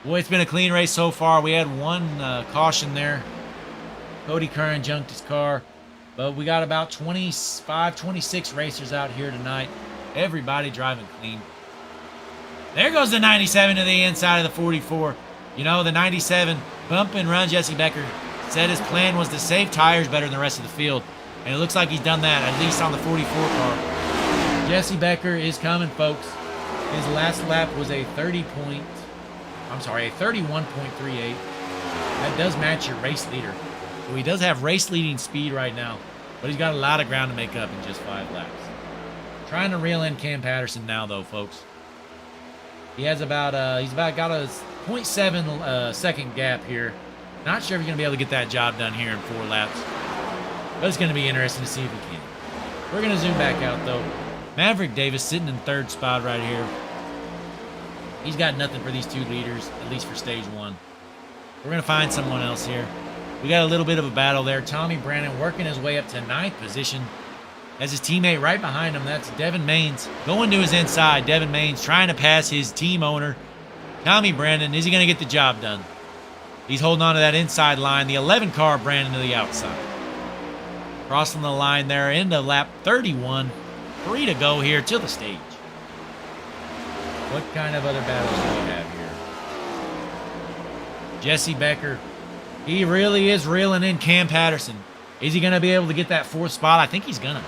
Boy, it's been a clean race so far. We had one caution there. Cody Curran junked his car. But we got about 25, 26 racers out here tonight. Everybody driving clean. There goes the 97 to the inside of the 44. You know, the 97 bump and run. Jesse Becker said his plan was to save tires better than the rest of the field. And it looks like he's done that, at least on the 44 car. Jesse Becker is coming, folks. His last lap was a 31.38. That does match your race leader. So he does have race leading speed right now, but he's got a lot of ground to make up in just 5 laps. Trying to reel in Cam Patterson now, though, folks. He has about got a 0.7 second gap here. Not sure if he's going to be able to get that job done here in 4 laps. But it's going to be interesting to see if he can. We're going to zoom back out, though. Maverick Davis sitting in 3rd spot right here. He's got nothing for these 2 leaders, at least for stage 1. We're going to find someone else here. We got a little bit of a battle there. Tommy Brandon working his way up to 9th position. As his teammate right behind him, that's Devin Maines. Going to his inside. Devin Maines trying to pass his team owner, Tommy Brandon. Is he going to get the job done? He's holding on to that inside line. The 11 car, Brandon, to the outside. Crossing the line there into lap 31. 3 to go here to the stage. What kind of other battles do we have here? Jesse Becker. He really is reeling in Cam Patterson. Is he going to be able to get that 4th spot? I think he's going to.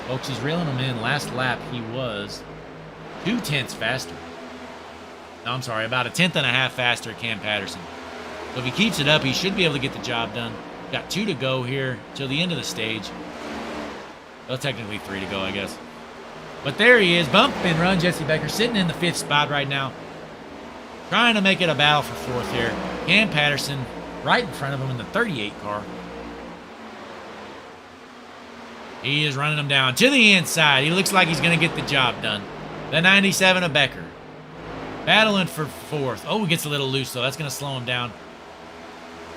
Folks, he's reeling him in. Last lap, he was 0.2 faster. No, I'm sorry, about 1.5 tenths faster, Cam Patterson. So if he keeps it up, he should be able to get the job done. Got 2 to go here till the end of the stage. Well, technically 3 to go, I guess. But there he is. Bump and run. Jesse Becker sitting in the 5th spot right now. Trying to make it a battle for 4th here. Cam Patterson right in front of him in the 38 car. He is running him down to the inside. He looks like he's going to get the job done. The 97 of Becker. Battling for 4th. Oh, he gets a little loose, though. That's going to slow him down.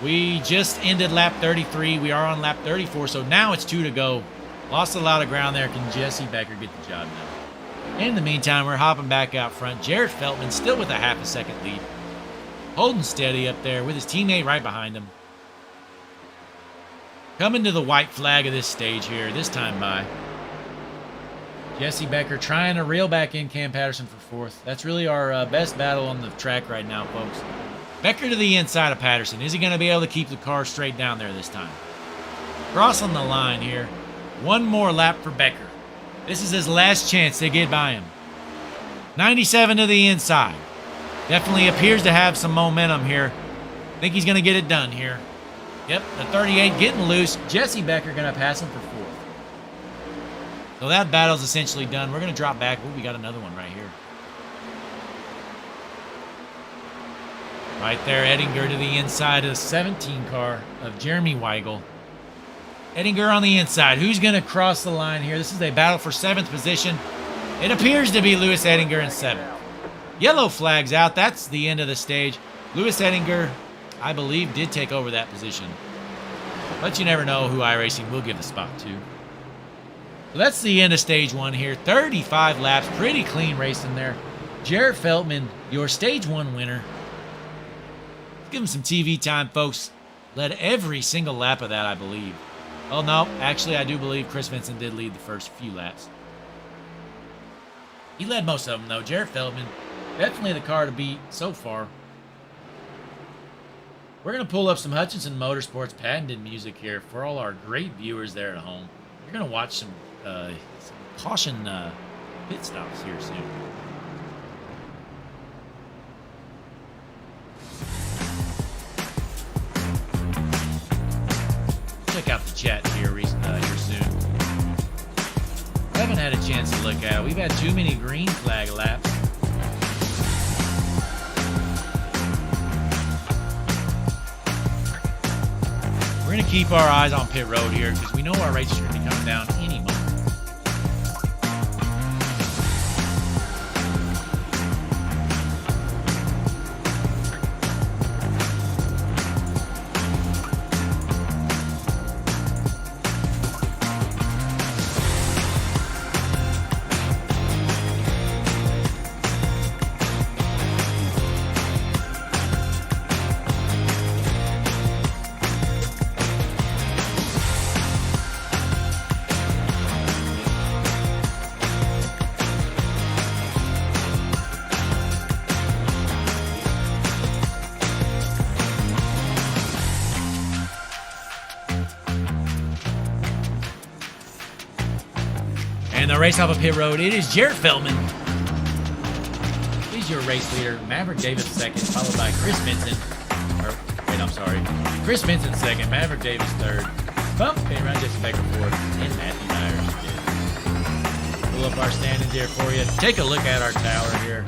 We just ended lap 33. We are on lap 34, so now it's 2 to go. Lost a lot of ground there. Can Jesse Becker get the job done? In the meantime, we're hopping back out front. Jarrett Feltman still with a 0.5 second lead. Holding steady up there with his teammate right behind him. Coming to the white flag of this stage here, this time by. Jesse Becker trying to reel back in Cam Patterson for 4th. That's really our best battle on the track right now, folks. Becker to the inside of Patterson. Is he going to be able to keep the car straight down there this time? Crossing the line here. One more lap for Becker. This is his last chance to get by him. 97 to the inside. Definitely appears to have some momentum here. Think he's going to get it done here. Yep, the 38 getting loose. Jesse Becker going to pass him for 4th. So that battle's essentially done. We're going to drop back. Oh, we got another one right here. Right there, Ettinger to the inside of the 17 car of Jeremy Weigel. Ettinger on the inside. Who's going to cross the line here? This is a battle for 7th position. It appears to be Lewis Ettinger in 7th. Yellow flag's out. That's the end of the stage. Lewis Ettinger, I believe, did take over that position. But you never know who iRacing will give the spot to. So that's the end of stage 1 here. 35 laps. Pretty clean racing there. Jarrett Feltman, your stage 1 winner. Give him some TV time, folks. Led every single lap of that, I believe. Oh, no. Actually, I do believe Chris Vincent did lead the first few laps. He led most of them, though. Jarrett Feldman, definitely the car to beat so far. We're going to pull up some Hutchinson Motorsports patented music here for all our great viewers there at home. You're going to watch some caution pit stops here soon. Check out the chat here soon. I haven't had a chance to look at it. We've had too many green flag laps. We're going to keep our eyes on pit road here because we know our races are going to be coming down any moment. the race off of pit road, it is Jarrett Feldman. He's your race leader. Maverick Davis second, followed by Chris Benson. Chris Benson second, Maverick Davis third. Bump and run Jesse Becker fourth, and Matthew Myers fifth. Pull up our standings here for you. Take a look at our tower here.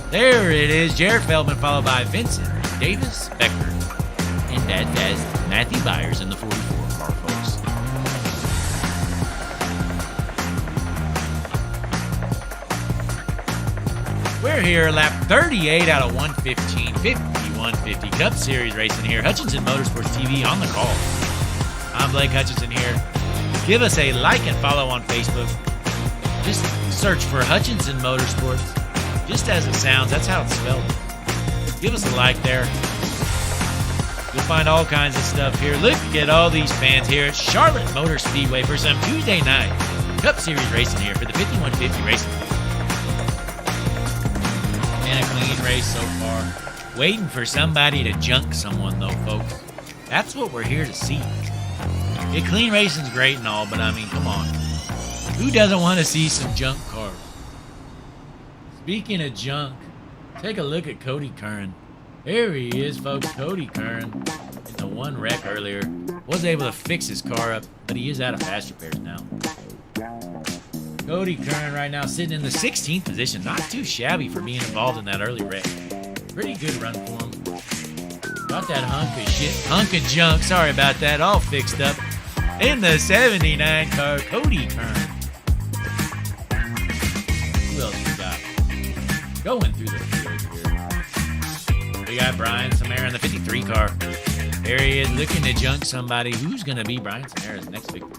There it is, Jarrett Feldman, followed by Vincent Davis Becker. And that has Matthew Byers in the 44 car, folks. We're here, lap 38 out of 115, 5150 Cup Series racing here. Hutchinson Motorsports TV on the call. I'm Blake Hutchinson here. Give us a like and follow on Facebook. Just search for Hutchinson Motorsports. Just as it sounds, that's how it's spelled. Give us a like there. You'll find all kinds of stuff here. Look at all these fans here at Charlotte Motor Speedway for some Tuesday night Cup Series racing here for the 5150 racing. And a clean race so far. Waiting for somebody to junk someone though, folks. That's what we're here to see. Yeah, clean racing's great and all, but I mean, come on. Who doesn't want to see some junk cars? Speaking of junk, take a look at Cody Curran. There he is, folks. Cody Curran, in the one wreck earlier, was able to fix his car up, but he is out of fast repairs now. Cody Curran right now sitting in the 16th position. Not too shabby for being involved in that early wreck. Pretty good run for him. Got that hunk of junk, sorry about that, all fixed up. In the 79 car, Cody Curran. Who else we got? Going through the field here. We got Brian Samara in the 53 car. There he is, looking to junk somebody. Who's going to be Brian Samara's next victim?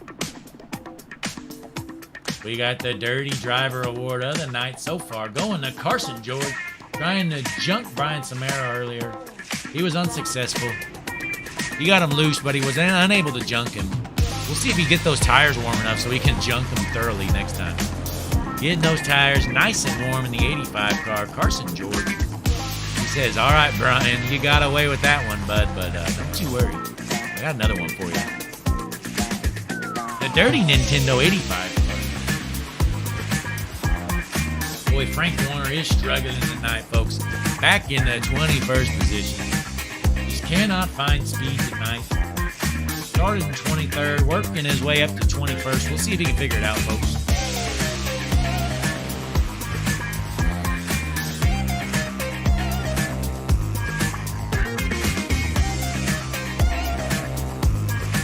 We got the Dirty Driver Award of the night so far. Going to Carson George. Trying to junk Brian Samara earlier. He was unsuccessful. He got him loose, but he was unable to junk him. We'll see if he get those tires warm enough so he can junk them thoroughly next time. Getting those tires nice and warm in the 85 car, Carson George. He says, all right, Brian, you got away with that one, bud, but don't you worry. I got another one for you. The Dirty Nintendo 85 car. Boy, Frank Warner is struggling tonight, folks. Back in the 21st position. Just cannot find speed tonight. Started in 23rd, working his way up to 21st. We'll see if he can figure it out, folks.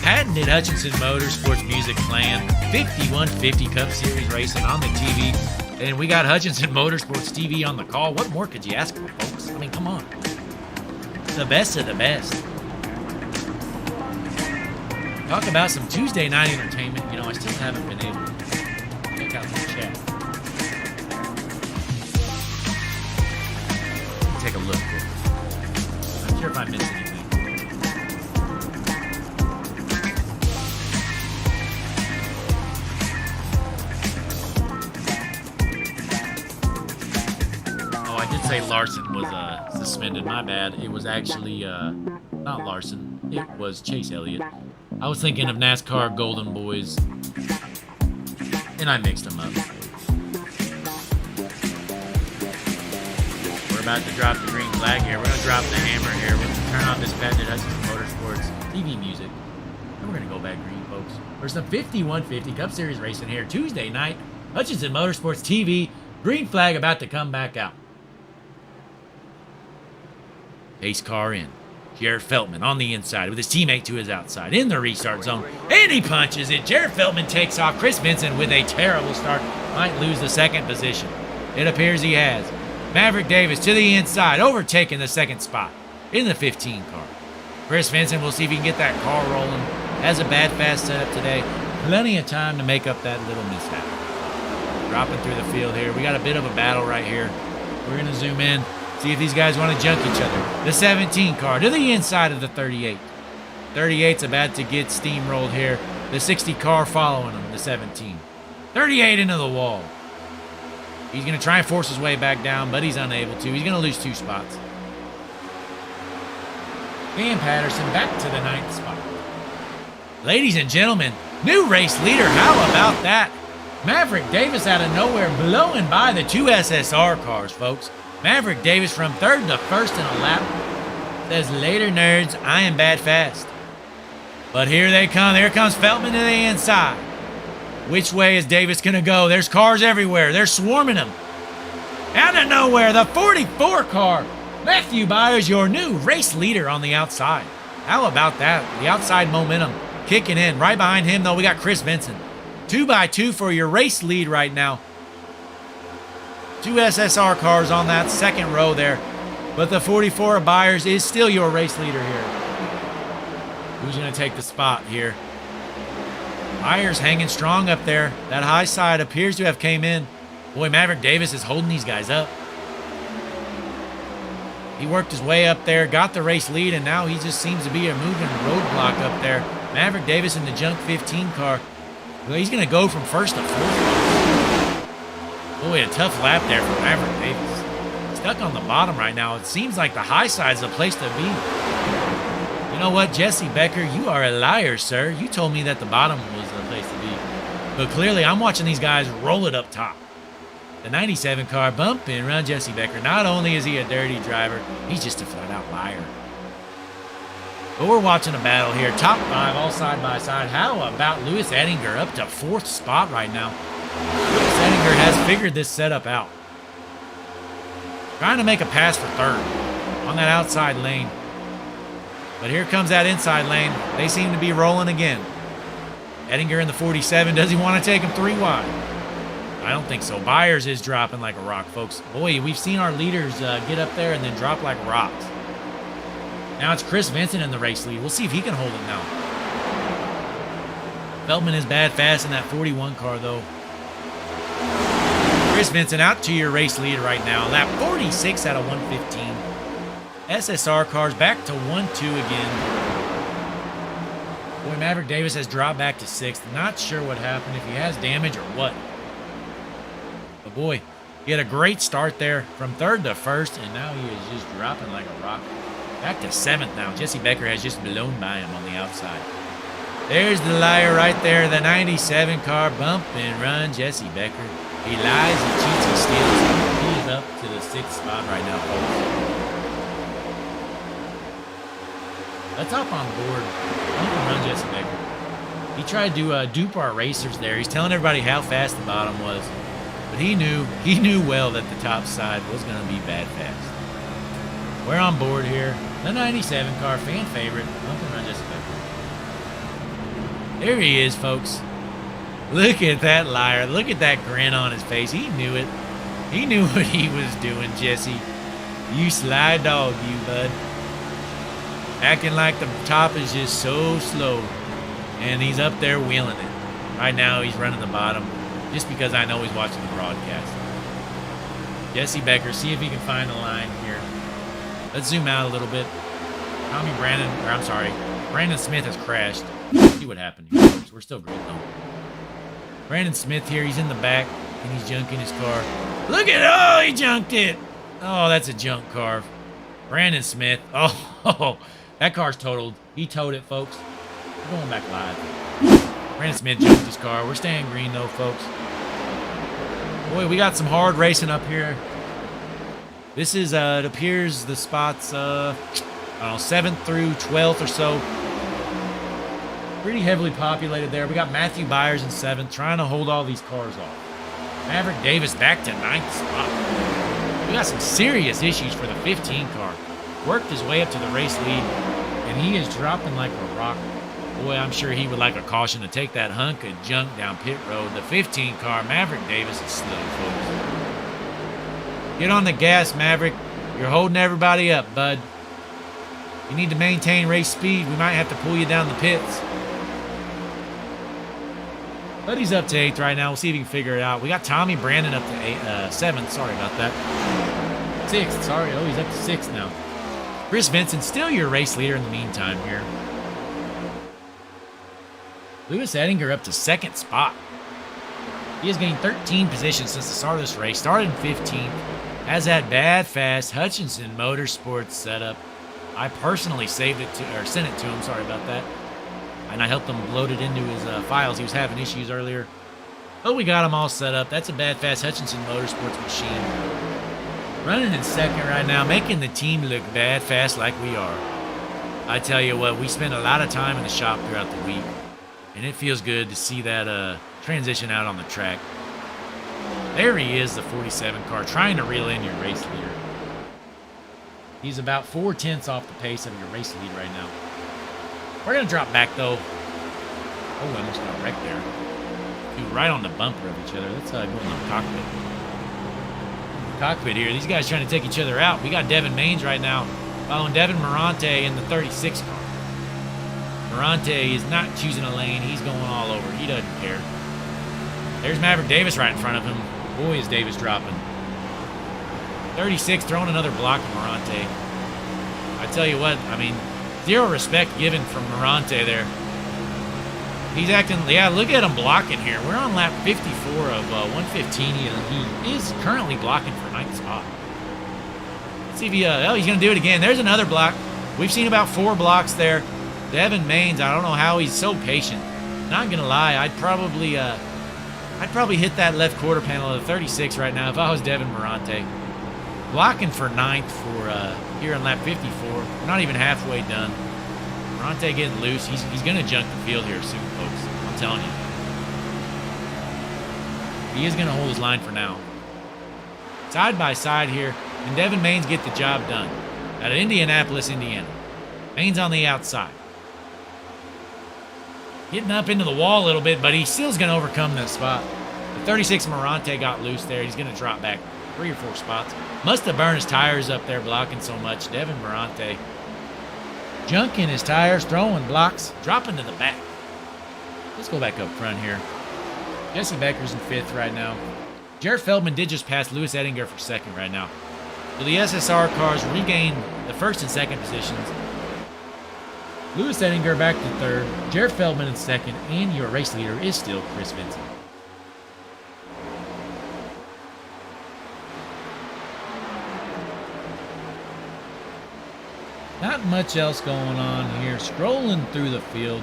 Patented Hutchinson Motorsports music playing. 5150 Cup Series racing on the TV. And we got Hutchinson Motorsports TV on the call. What more could you ask for, folks? I mean, come on. The best of the best. Talk about some Tuesday night entertainment. You know, I still haven't been able to check out the chat. Take a look. I'm not sure if I missed anything. Oh, I did say Larson was suspended. My bad. It was actually not Larson. It was Chase Elliott. I was thinking of NASCAR Golden Boys, and I mixed them up. We're about to drop the green flag here. We're going to drop the hammer here. We're going to turn off this patented Hutchinson Motorsports TV music, and we're going to go back green, folks. For some 5150 Cup Series racing here Tuesday night. Hutchinson Motorsports TV, green flag about to come back out. Pace car in. Jarrett Feldman on the inside with his teammate to his outside in the restart zone. And he punches it. Jarrett Feldman takes off. Chris Benson with a terrible start. Might lose the second position. It appears he has. Maverick Davis to the inside, overtaking the second spot in the 15 car. Chris Benson, we'll see if he can get that car rolling. Has a bad fast setup today. Plenty of time to make up that little mishap. Dropping through the field here. We got a bit of a battle right here. We're going to zoom in. See if these guys want to junk each other. The 17 car to the inside of the 38. 38's about to get steamrolled here. The 60 car following him, the 17. 38 into the wall. He's going to try and force his way back down, but he's unable to. He's going to lose 2 spots. Cam Patterson back to the 9th spot. Ladies and gentlemen, new race leader. How about that? Maverick Davis out of nowhere blowing by the two SSR cars, folks. Maverick Davis from third to first in a lap. Says, later, nerds, I am bad fast. But here they come. There comes Feltman to the inside. Which way is Davis going to go? There's cars everywhere. They're swarming him. Out of nowhere, the 44 car. Matthew Byers, your new race leader on the outside. How about that? The outside momentum kicking in. Right behind him, though, we got Chris Vincent. 2x2 for your race lead right now. Two SSR cars on that second row there. But the 44 of Byers is still your race leader here. Who's going to take the spot here? Byers hanging strong up there. That high side appears to have came in. Boy, Maverick Davis is holding these guys up. He worked his way up there, got the race lead, and now he just seems to be a moving roadblock up there. Maverick Davis in the junk 15 car. Well, he's going to go from first to fourth. Boy, a tough lap there for Maverick Davis. Stuck on the bottom right now. It seems like the high side is the place to be. You know what, Jesse Becker, you are a liar, sir. You told me that the bottom was the place to be. But clearly, I'm watching these guys roll it up top. The 97 car bumping around Jesse Becker. Not only is he a dirty driver, he's just a flat-out liar. But we're watching a battle here. Top five, all side by side. How about Lewis Ettinger up to fourth spot right now? Lewis Ettinger has figured this setup out. Trying to make a pass for third on that outside lane. But here comes that inside lane. They seem to be rolling again. Ettinger in the 47. Does he want to take him three wide? I don't think so. Byers is dropping like a rock, folks. Boy, we've seen our leaders get up there and then drop like rocks. Now it's Chris Vincent in the race lead. We'll see if he can hold it now. Feldman is bad fast in that 41 car, though. Chris Vincent out to your race lead right now. Lap 46 out of 115. SSR cars back to 1-2 again. Boy, Maverick Davis has dropped back to sixth. Not sure what happened, if he has damage or what. But boy, he had a great start there from third to first, and now he is just dropping like a rock. Back to seventh now. Jesse Becker has just blown by him on the outside. There's the liar right there. The 97 car bump and run. Jesse Becker. He lies, he cheats, he steals. He is up to the sixth spot right now, folks. Let's hop on board. Bump and run Jesse Becker. He tried to dupe our racers there. He's telling everybody how fast the bottom was. But he knew well that the top side was going to be bad fast. We're on board here. The 97 car, fan favorite. Bump and run Jesse Becker. There he is, folks. Look at that liar. Look at that grin on his face. He knew it. He knew what he was doing, Jesse. You sly dog, you bud. Acting like the top is just so slow. And he's up there wheeling it. Right now, he's running the bottom. Just because I know he's watching the broadcast. Jesse Becker, see if he can find the line here. Let's zoom out a little bit. Brandon Smith has crashed. Let's see what happened here. We're still good though. Brandon Smith here, he's in the back, and he's junking his car. Look at, he junked it. Oh, that's a junk car. Brandon Smith, oh, that car's totaled. He towed it, folks. We're going back live. Brandon Smith junked his car. We're staying green, though, folks. Boy, we got some hard racing up here. This is, it appears the spots, 7th through 12th or so. Pretty heavily populated there. We got Matthew Byers in 7th, trying to hold all these cars off. Maverick Davis back to 9th spot. We got some serious issues for the 15 car. Worked his way up to the race lead, and he is dropping like a rock. Boy, I'm sure he would like a caution to take that hunk of junk down pit road. The 15 car, Maverick Davis is slow, folks. Get on the gas, Maverick. You're holding everybody up, bud. You need to maintain race speed. We might have to pull you down the pits. But he's up to 8th right now. We'll see if he can figure it out. We got Tommy Brandon up to 7th. Sorry about that. 6th. Sorry. Oh, he's up to 6th now. Chris Vincent, still your race leader in the meantime here. Lewis Ettinger up to 2nd spot. He has gained 13 positions since the start of this race. Started in 15th. Has that bad, fast Hutchinson Motorsports setup. I personally sent it to him. Sorry about that. and I helped him load it into his files. He was having issues earlier. But we got him all set up. That's a Bad Fast Hutchinson Motorsports machine. Running in second right now, making the team look bad fast like we are. I tell you what, we spend a lot of time in the shop throughout the week, and it feels good to see that transition out on the track. There he is, the 47 car, trying to reel in your race leader. He's about 4/10 off the pace of your race lead right now. We're going to drop back, though. Oh, I almost got wrecked there. Dude, right on the bumper of each other. Let's go in the cockpit. Cockpit here. These guys trying to take each other out. We got Devin Maines right now following Devin Morante in the 36 car. Morante is not choosing a lane. He's going all over. He doesn't care. There's Maverick Davis right in front of him. Boy, is Davis dropping. 36 throwing another block to Morante. I tell you what, I mean, zero respect given from Morante there. He's acting, yeah, look at him blocking here. We're on lap 54 of 115. He is currently blocking for 9th spot. Let's see if he, oh, he's going to do it again. There's another block. We've seen about 4 blocks there. Devin Maines, I don't know how he's so patient. Not going to lie, I'd probably hit that left quarter panel of the 36 right now if I was Devin Morante. Blocking for 9th for here in lap 54. We're not even halfway done. Morante getting loose. He's going to junk the field here soon, folks. I'm telling you. He is going to hold his line for now. Side by side here, and Devin Maines get the job done. Out of Indianapolis, Indiana. Maines on the outside. Getting up into the wall a little bit, but he still's going to overcome this spot. The 36 Morante got loose there. He's going to drop back 3 or 4 spots. Must have burned his tires up there blocking so much. Devin Morante junking his tires, throwing blocks, dropping to the back. Let's go back up front here. Jesse Becker's in 5th right now. Jared Feldman did just pass Lewis Ettinger for 2nd right now. So the SSR cars regain the 1st and 2nd positions. Lewis Ettinger back to 3rd. Jared Feldman in 2nd. And your race leader is still Chris Vincent. Not much else going on here. Scrolling through the field.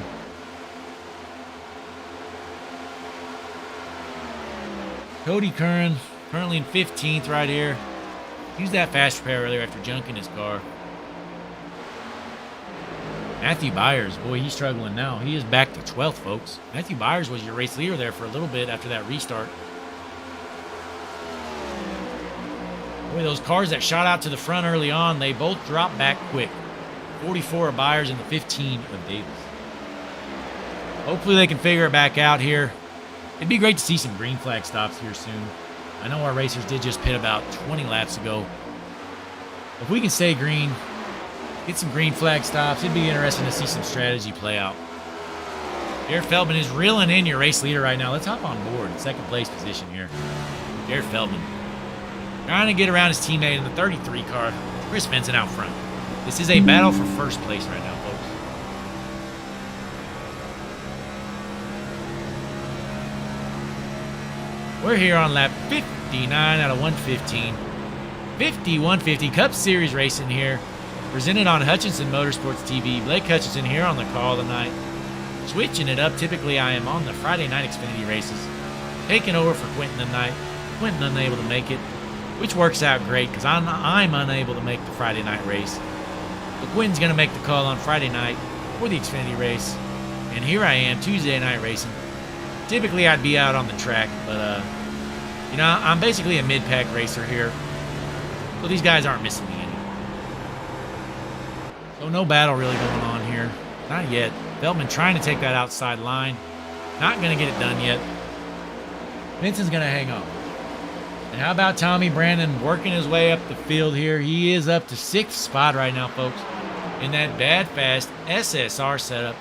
Cody Curran, currently in 15th right here. Used that fast repair earlier after junking his car. Matthew Byers, boy, he's struggling now. He is back to 12th, folks. Matthew Byers was your race leader there for a little bit after that restart. Boy, those cars that shot out to the front early on, they both dropped back quick. 44 of Byers and the 15 of Davis. Hopefully they can figure it back out here. It'd be great to see some green flag stops here soon. I know our racers did just pit about 20 laps ago. If we can stay green, get some green flag stops, it'd be interesting to see some strategy play out. Jared Feldman is reeling in your race leader right now. Let's hop on board in 2nd place position here. Jared Feldman trying to get around his teammate in the 33 car, Chris Vincent out front. This is a battle for 1st place right now, folks. We're here on lap 59 out of 115. 5150 Cup Series racing here. Presented on Hutchinson Motorsports TV. Blake Hutchinson here on the call tonight. Switching it up. Typically, I am on the Friday night Xfinity races. Taking over for Quentin tonight. Quentin unable to make it, which works out great because I'm unable to make the Friday night race. But Quentin's going to make the call on Friday night for the Xfinity race. And here I am, Tuesday night racing. Typically, I'd be out on the track, but, you know, I'm basically a mid-pack racer here. So these guys aren't missing me any. So no battle really going on here. Not yet. Feldman trying to take that outside line. Not going to get it done yet. Vincent's going to hang on. And how about Tommy Brandon working his way up the field here? He is up to 6th spot right now, folks. In that bad fast SSR setup.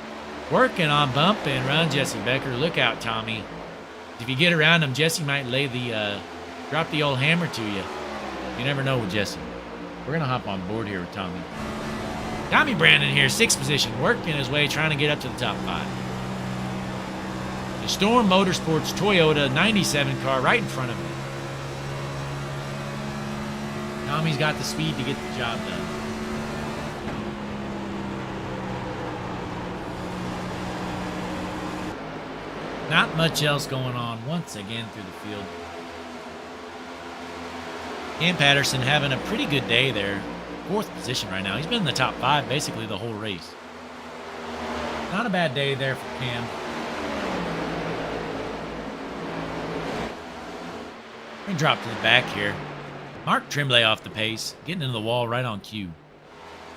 Working on bump and run Jesse Becker. Look out, Tommy. If you get around him, Jesse might lay the, drop the old hammer to you. You never know with Jesse. We're going to hop on board here with Tommy. Tommy Brandon here, 6th position, working his way, trying to get up to the top 5. The Storm Motorsports Toyota 97 car right in front of him. Tommy's got the speed to get the job done. Not much else going on once again through the field. Cam Patterson having a pretty good day there. 4th position right now. He's been in the top 5 basically the whole race. Not a bad day there for Cam. We're going to drop to the back here. Mark Tremblay off the pace, getting into the wall right on cue.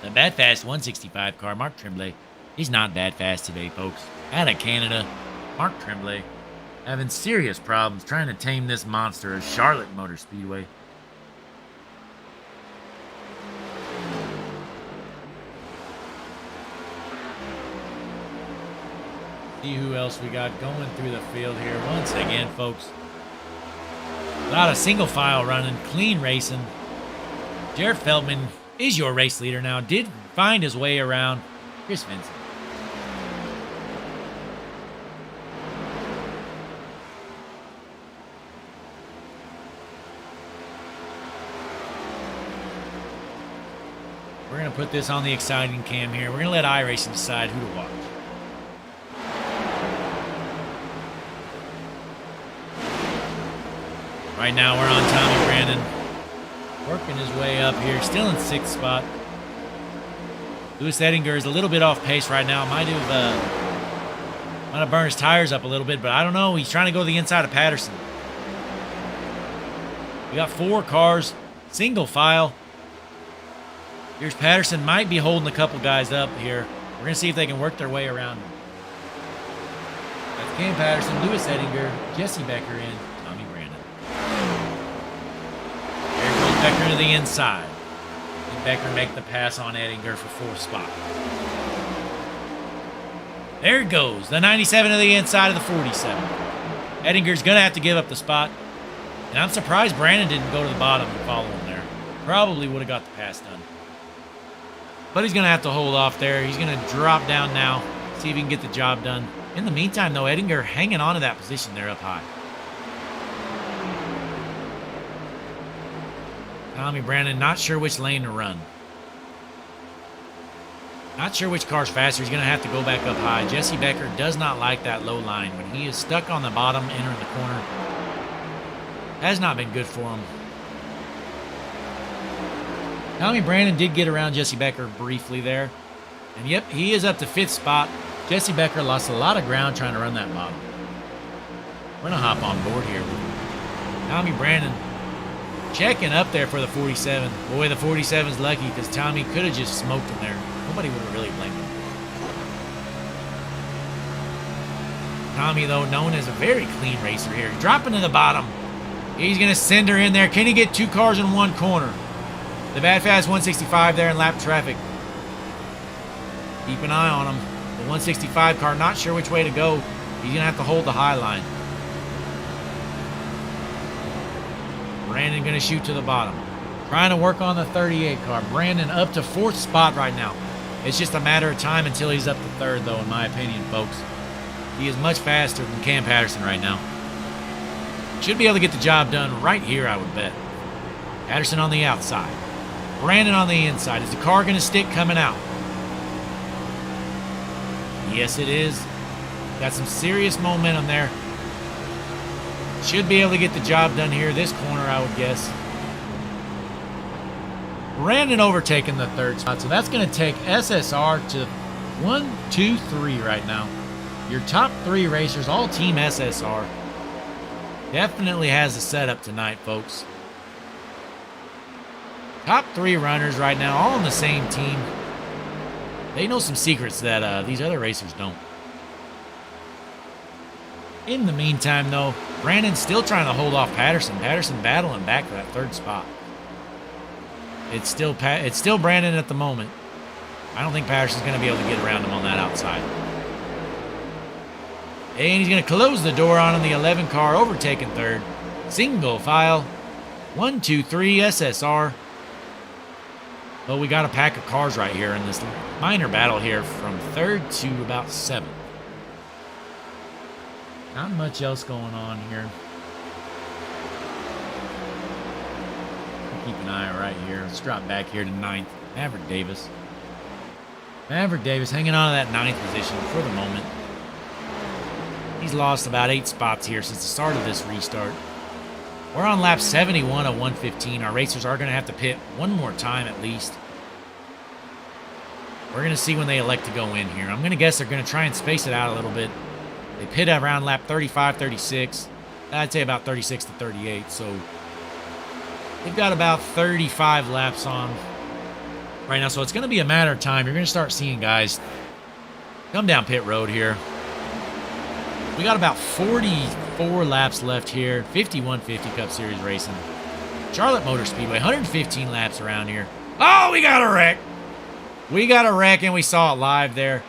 The bad fast 165 car, Mark Tremblay. He's not bad fast today, folks. Out of Canada, Mark Tremblay having serious problems trying to tame this monster of Charlotte Motor Speedway. See who else we got going through the field here once again, folks. A lot of single file running, clean racing. Jared Feldman is your race leader now. Did find his way around Chris Vincent. We're going to put this on the exciting cam here. We're going to let iRacing decide who to watch. Right now we're on Tommy Brandon. Working his way up here. Still in 6th spot. Lewis Ettinger is a little bit off pace right now. Might have burned his tires up a little bit, but I don't know. He's trying to go to the inside of Patterson. We got 4 cars. Single file. Here's Patterson. Might be holding a couple guys up here. We're going to see if they can work their way around him. That's Cam Patterson, Lewis Ettinger, Jesse Becker in, Tommy Brandon. There goes Becker to the inside. And Becker make the pass on Ettinger for 4th spot. There it goes. The 97 to the inside of the 47. Ettinger's going to have to give up the spot. And I'm surprised Brandon didn't go to the bottom and follow him there. Probably would have got the pass done. But he's going to have to hold off there. He's going to drop down now, see if he can get the job done. In the meantime, though, Ettinger hanging on to that position there up high. Tommy Brandon not sure which lane to run. Not sure which car's faster. He's going to have to go back up high. Jesse Becker does not like that low line. When he is stuck on the bottom, entering the corner, has not been good for him. Tommy Brandon did get around Jesse Becker briefly there. And yep, he is up to 5th spot. Jesse Becker lost a lot of ground trying to run that bottom. We're going to hop on board here. Tommy Brandon checking up there for the 47. Boy, the 47's lucky because Tommy could have just smoked him there. Nobody would have really blamed him. Tommy, though, known as a very clean racer here. Dropping to the bottom. He's going to send her in there. Can he get 2 cars in one corner? The bad fast 165 there in lap traffic. Keep an eye on him. The 165 car, not sure which way to go. He's going to have to hold the high line. Brandon going to shoot to the bottom. Trying to work on the 38 car. Brandon up to 4th spot right now. It's just a matter of time until he's up to 3rd, though, in my opinion, folks. He is much faster than Cam Patterson right now. Should be able to get the job done right here, I would bet. Patterson on the outside. Brandon on the inside. Is the car going to stick coming out? Yes, it is. Got some serious momentum there. Should be able to get the job done here. This corner, I would guess. Brandon overtaking the 3rd spot. So that's going to take SSR to 1, 2, 3 right now. Your top 3 racers, all team SSR. Definitely has a setup tonight, folks. Top 3 runners right now, all on the same team. They know some secrets that these other racers don't. In the meantime, though, Brandon's still trying to hold off Patterson. Patterson battling back for that 3rd spot. It's still Brandon at the moment. I don't think Patterson's going to be able to get around him on that outside. And he's going to close the door on him. The 11 car overtaking 3rd. Single file. 1, 2, 3 SSR. Well, we got a pack of cars right here in this minor battle here from 3rd to about 7th. Not much else going on here. Keep an eye right here. Let's drop back here to 9th. Maverick Davis. Maverick Davis hanging on to that 9th position for the moment. He's lost about 8 spots here since the start of this restart. We're on lap 71 of 115. Our racers are going to have to pit one more time at least. We're going to see when they elect to go in here. I'm going to guess they're going to try and space it out a little bit. They pit around lap 35, 36. I'd say about 36 to 38. So they've got about 35 laps on right now. So it's going to be a matter of time. You're going to start seeing guys come down pit road here. We got about 44 laps left here. 5150 Cup Series racing. Charlotte Motor Speedway, 115 laps around here. Oh, we got a wreck. We got a wreck, and we saw it live there.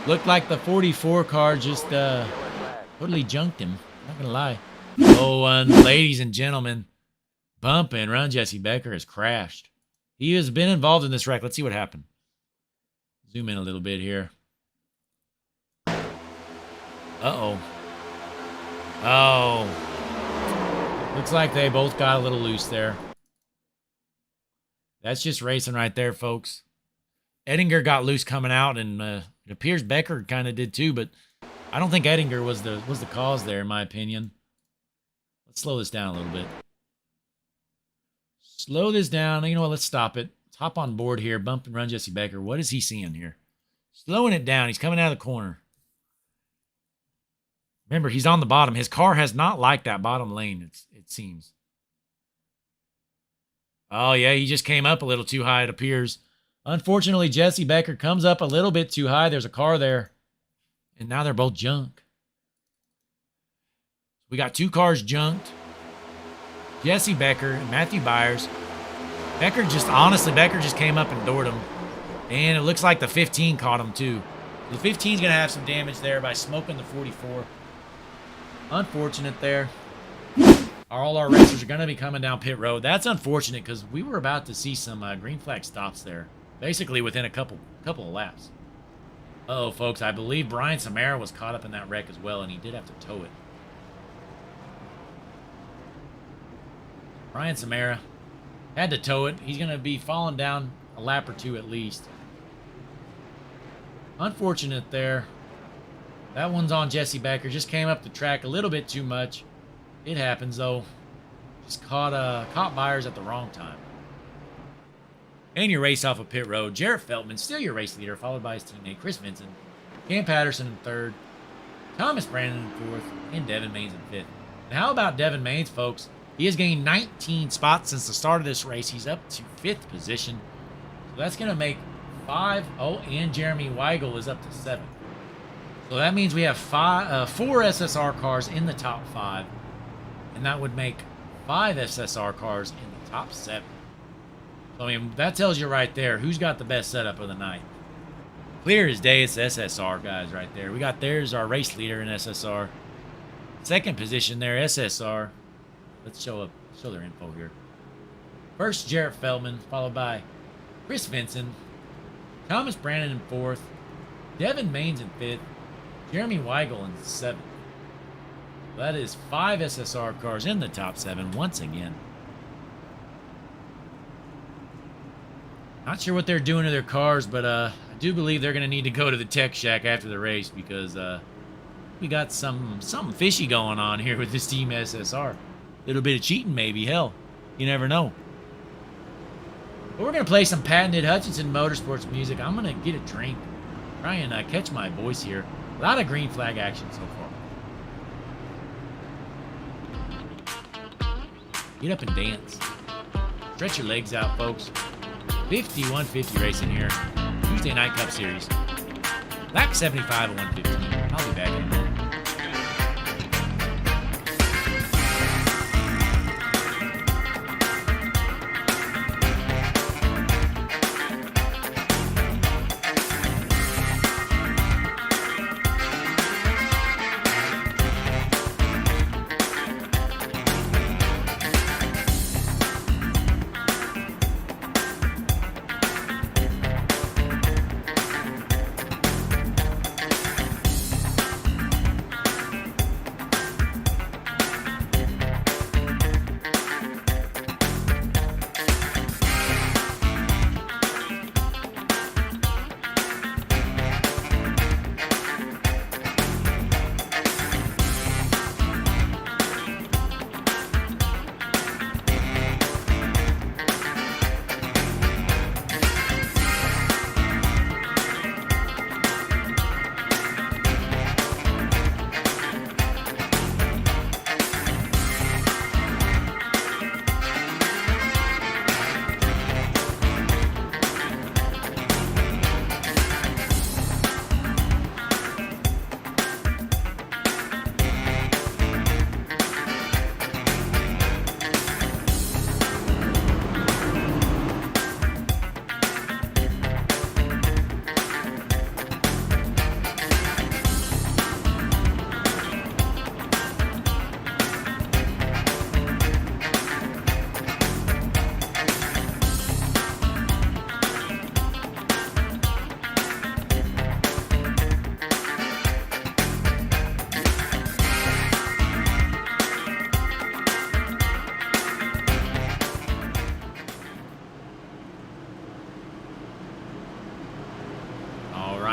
Looked like the 44 car just totally junked him. Not going to lie. Oh, and ladies and gentlemen, bump and run Jesse Becker has crashed. He has been involved in this wreck. Let's see what happened. Zoom in a little bit here. Uh-oh. Oh. Looks like they both got a little loose there. That's just racing right there, folks. Ettinger got loose coming out, and it appears Becker kind of did too, but I don't think Ettinger was the cause there, in my opinion. Let's slow this down a little bit. Slow this down. You know what? Let's stop it. Let's hop on board here. Bump and run Jesse Becker. What is he seeing here? Slowing it down. He's coming out of the corner. Remember, he's on the bottom. His car has not liked that bottom lane, it seems. Oh, yeah, he just came up a little too high, it appears. Unfortunately, Jesse Becker comes up a little bit too high. There's a car there. And now they're both junk. We got 2 cars junked. Jesse Becker and Matthew Byers. Becker just came up and doored him. And it looks like the 15 caught him too. The 15 is going to have some damage there by smoking the 44. Unfortunate there. All our racers are going to be coming down pit road. That's unfortunate because we were about to see some green flag stops there. Basically within a couple of laps. Uh-oh, folks. I believe Brian Samara was caught up in that wreck as well, and he did have to tow it. Brian Samara had to tow it. He's going to be falling down a lap or 2 at least. Unfortunate there. That one's on Jesse Becker. Just came up the track a little bit too much. It happens, though. Just caught Byers at the wrong time. And your race off of pit road. Jarrett Feltman, still your race leader, followed by his teammate Chris Vincent. Cam Patterson in 3rd. Thomas Brandon in 4th. And Devin Maines in 5th. Now, how about Devin Maines, folks? He has gained 19 spots since the start of this race. He's up to 5th position. So that's going to make 5. Oh, and Jeremy Weigel is up to 7th. So that means we have 4 SSR cars in the top 5. And that would make 5 SSR cars in the top 7. So, I mean, that tells you right there who's got the best setup of the night. Clear as day, it's the SSR guys right there. We got there's our race leader in SSR. 2nd position there, SSR. Let's show their info here. First, Jarrett Feldman, followed by Chris Vincent, Thomas Brandon in 4th, Devin Maines in 5th, Jeremy Weigel in 7th. That is 5 SSR cars in the top 7 once again. Not sure what they're doing to their cars, but I do believe they're going to need to go to the tech shack after the race because we got something fishy going on here with this team SSR. Little bit of cheating, maybe. Hell, you never know. But we're going to play some patented Hutchinson Motorsports music. I'm going to get a drink. Try and catch my voice here. A lot of green flag action so far. Get up and dance. Stretch your legs out, folks. 5150 racing here. Tuesday Night Cup Series. Lap 75 of 115. I'll be back in a minute.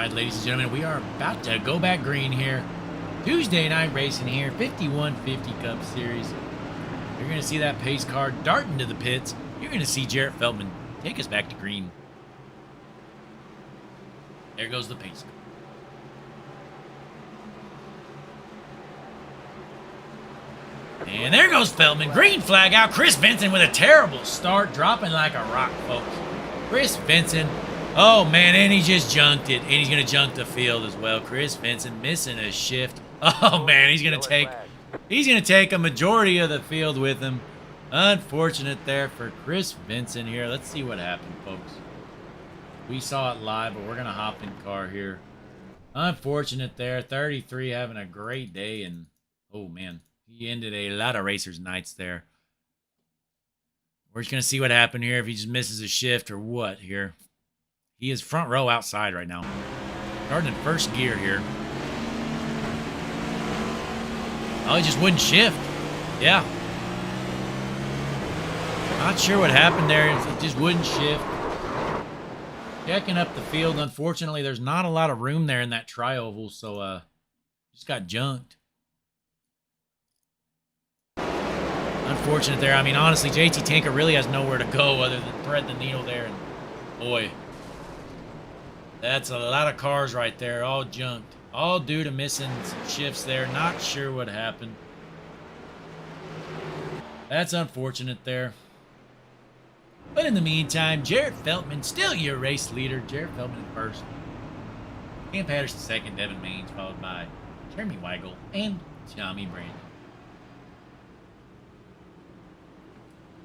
right, ladies and gentlemen, we are about to go back green here. Tuesday night racing here, 5150 Cup Series. You're going to see that pace car dart into the pits. You're going to see Jarrett Feldman take us back to green. There goes the pace car. And there goes Feldman. Green flag out. Chris Vincent with a terrible start, dropping like a rock, folks. Chris Vincent. Oh, man, and he just junked it. And he's going to junk the field as well. Chris Vincent missing a shift. Oh, man, he's going to take a majority of the field with him. Unfortunate there for Chris Vincent here. Let's see what happened, folks. We saw it live, but we're going to hop in car here. Unfortunate there. 33 having a great day. And, oh, man, he ended a lot of racers' nights there. We're just going to see what happened here, if he just misses a shift or what here. He is front row outside right now. Starting in first gear here. Oh, he just wouldn't shift. Yeah. Not sure what happened there. It just wouldn't shift. Checking up the field. Unfortunately, there's not a lot of room there in that tri-oval, so just got junked. Unfortunate there. I mean, honestly, JT Tinker really has nowhere to go other than thread the needle there. And boy, that's a lot of cars right there, all junked. All due to missing some shifts there. Not sure what happened. That's unfortunate there. But in the meantime, Jarrett Feldman, still your race leader. Jarrett Feldman in first. Cam Patterson second. Devin Maines followed by Jeremy Weigel and Tommy Brandon.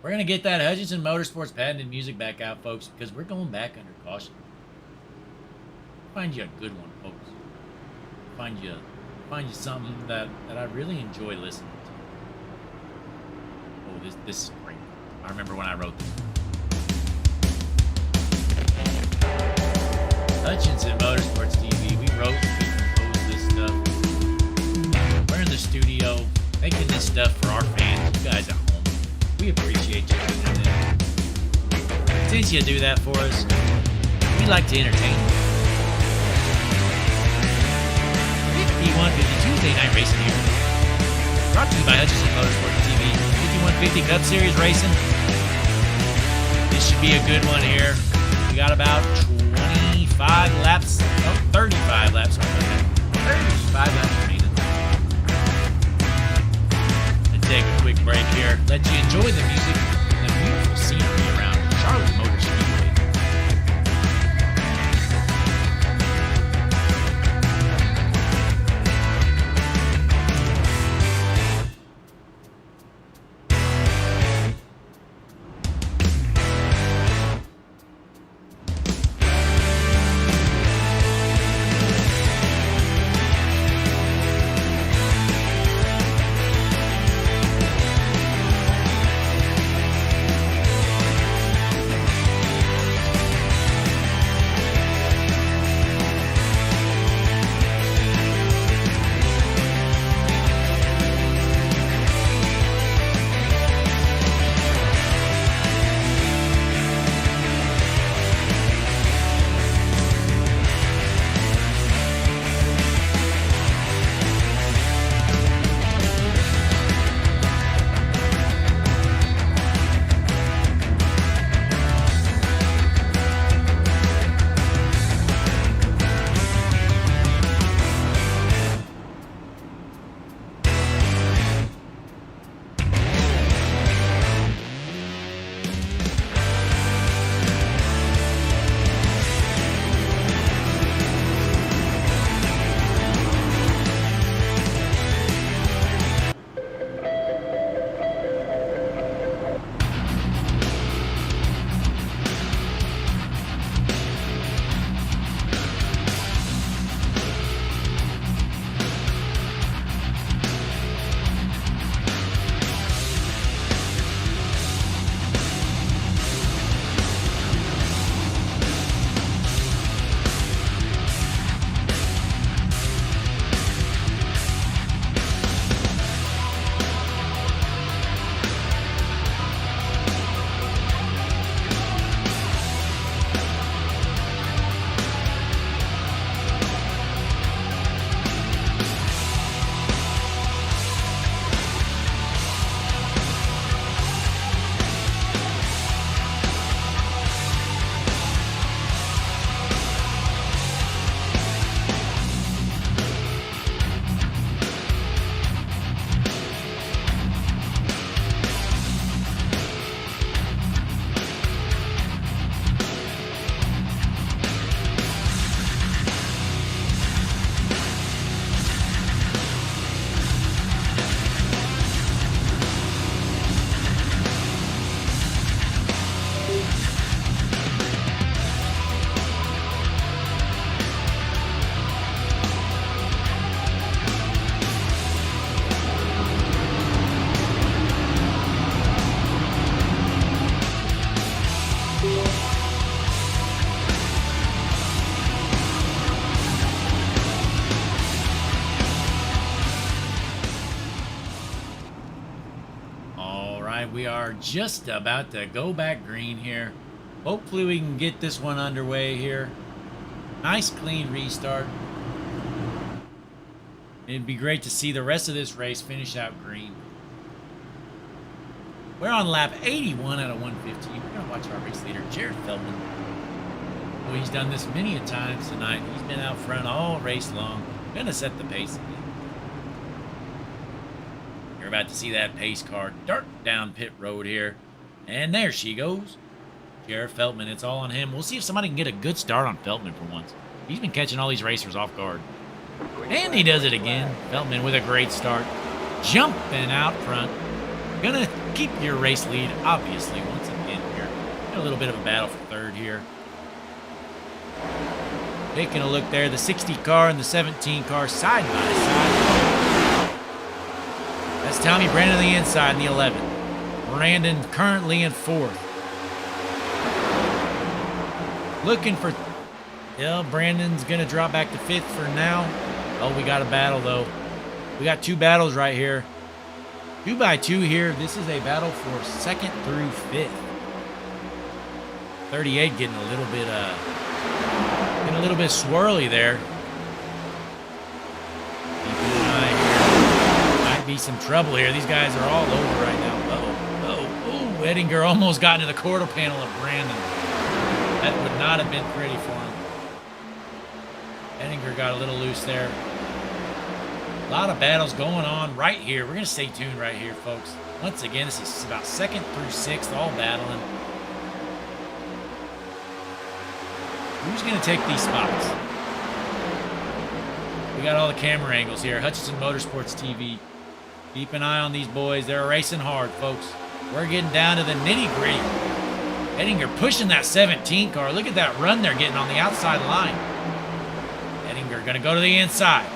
We're going to get that Hutchinson Motorsports patented music back out, folks, because we're going back under caution. Find you a good one, folks. Find you something that I really enjoy listening to. Oh, this is great. I remember when I wrote this. Hutchinson Motorsports TV. We wrote and composed this stuff. We're in the studio making this stuff for our fans, you guys at home. We appreciate you tuning in. Since you do that for us, we like to entertain you. 5150 Tuesday night racing here. Brought to you by Hutchinson Motorsports TV. 5150 Cup Series racing. This should be a good one here. We got about 25 laps. Oh, 35 laps. 35 laps remaining. Let's take a quick break here. Let you enjoy the music and the beautiful scenery around Charlotte Motor Speedway. right, we are just about to go back green here. Hopefully we can get this one underway here. Nice clean restart. It'd be great to see the rest of this race finish out green. We're on lap 81 out of 115. We're going to watch our race leader, Jared Feldman. Well, he's done this many a times tonight. He's been out front all race long. Going to set the pace again. You're about to see that pace car dart down pit road here. And there she goes. Jared Feldman, it's all on him. We'll see if somebody can get a good start on Feldman for once. He's been catching all these racers off guard. And he does it again. Feldman with a great start. Jumping out front. Gonna keep your race lead, obviously, once again here. Got a little bit of a battle for third here. Taking a look there. The 60 car and the 17 car side by side. That's Tommy Brandon on the inside in the 11. Brandon currently in fourth. Looking for... Yeah, Brandon's going to drop back to fifth for now. Oh, we got a battle, though. We got two battles right here. 2 by 2 here. This is a battle for second through fifth. 38 getting a little bit swirly there. Keeping an eye here. Might be some trouble here. These guys are all over right now. Oh, Ettinger almost got into the quarter panel of Brandon. That would not have been pretty for him. Ettinger got a little loose there. A lot of battles going on right here. We're going to stay tuned right here, folks. Once again, this is about second through sixth, all battling. Who's going to take these spots? We got all the camera angles here. Hutchinson Motorsports TV. Keep an eye on these boys. They're racing hard, folks. We're getting down to the nitty-gritty. Ettinger pushing that 17 car. Look at that run they're getting on the outside line. Ettinger going to go to the inside.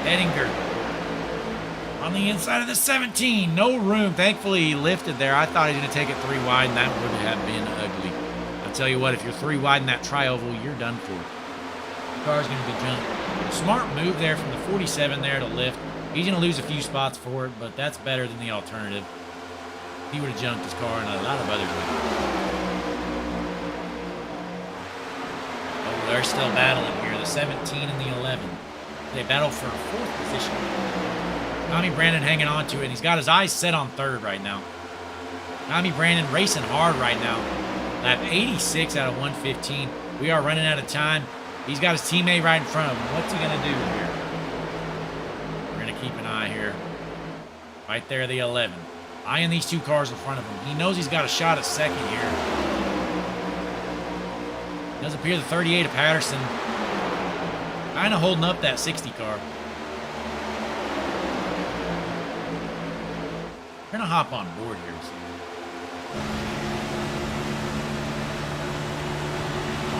Ettinger on the inside of the 17. No room. Thankfully, he lifted there. I thought he was going to take it 3 wide, and that would have been ugly. I'll tell you what, if you're 3 wide in that tri-oval, you're done for. The car's going to be jumped. Smart move there from the 47 there to lift. He's going to lose a few spots for it, but that's better than the alternative. He would have jumped his car, and a lot of others would. Oh, they're still battling here. The 17 and the 11. They battle for 4th position. Tommy Brandon hanging on to it. He's got his eyes set on 3rd right now. Tommy Brandon racing hard right now. Lap 86 out of 115. We are running out of time. He's got his teammate right in front of him. What's he going to do here? We're going to keep an eye here. Right there, the 11. Eyeing these 2 cars in front of him. He knows he's got a shot at second here. Does appear the 38 of Patterson kind of holding up that 60 car. We're going to hop on board here.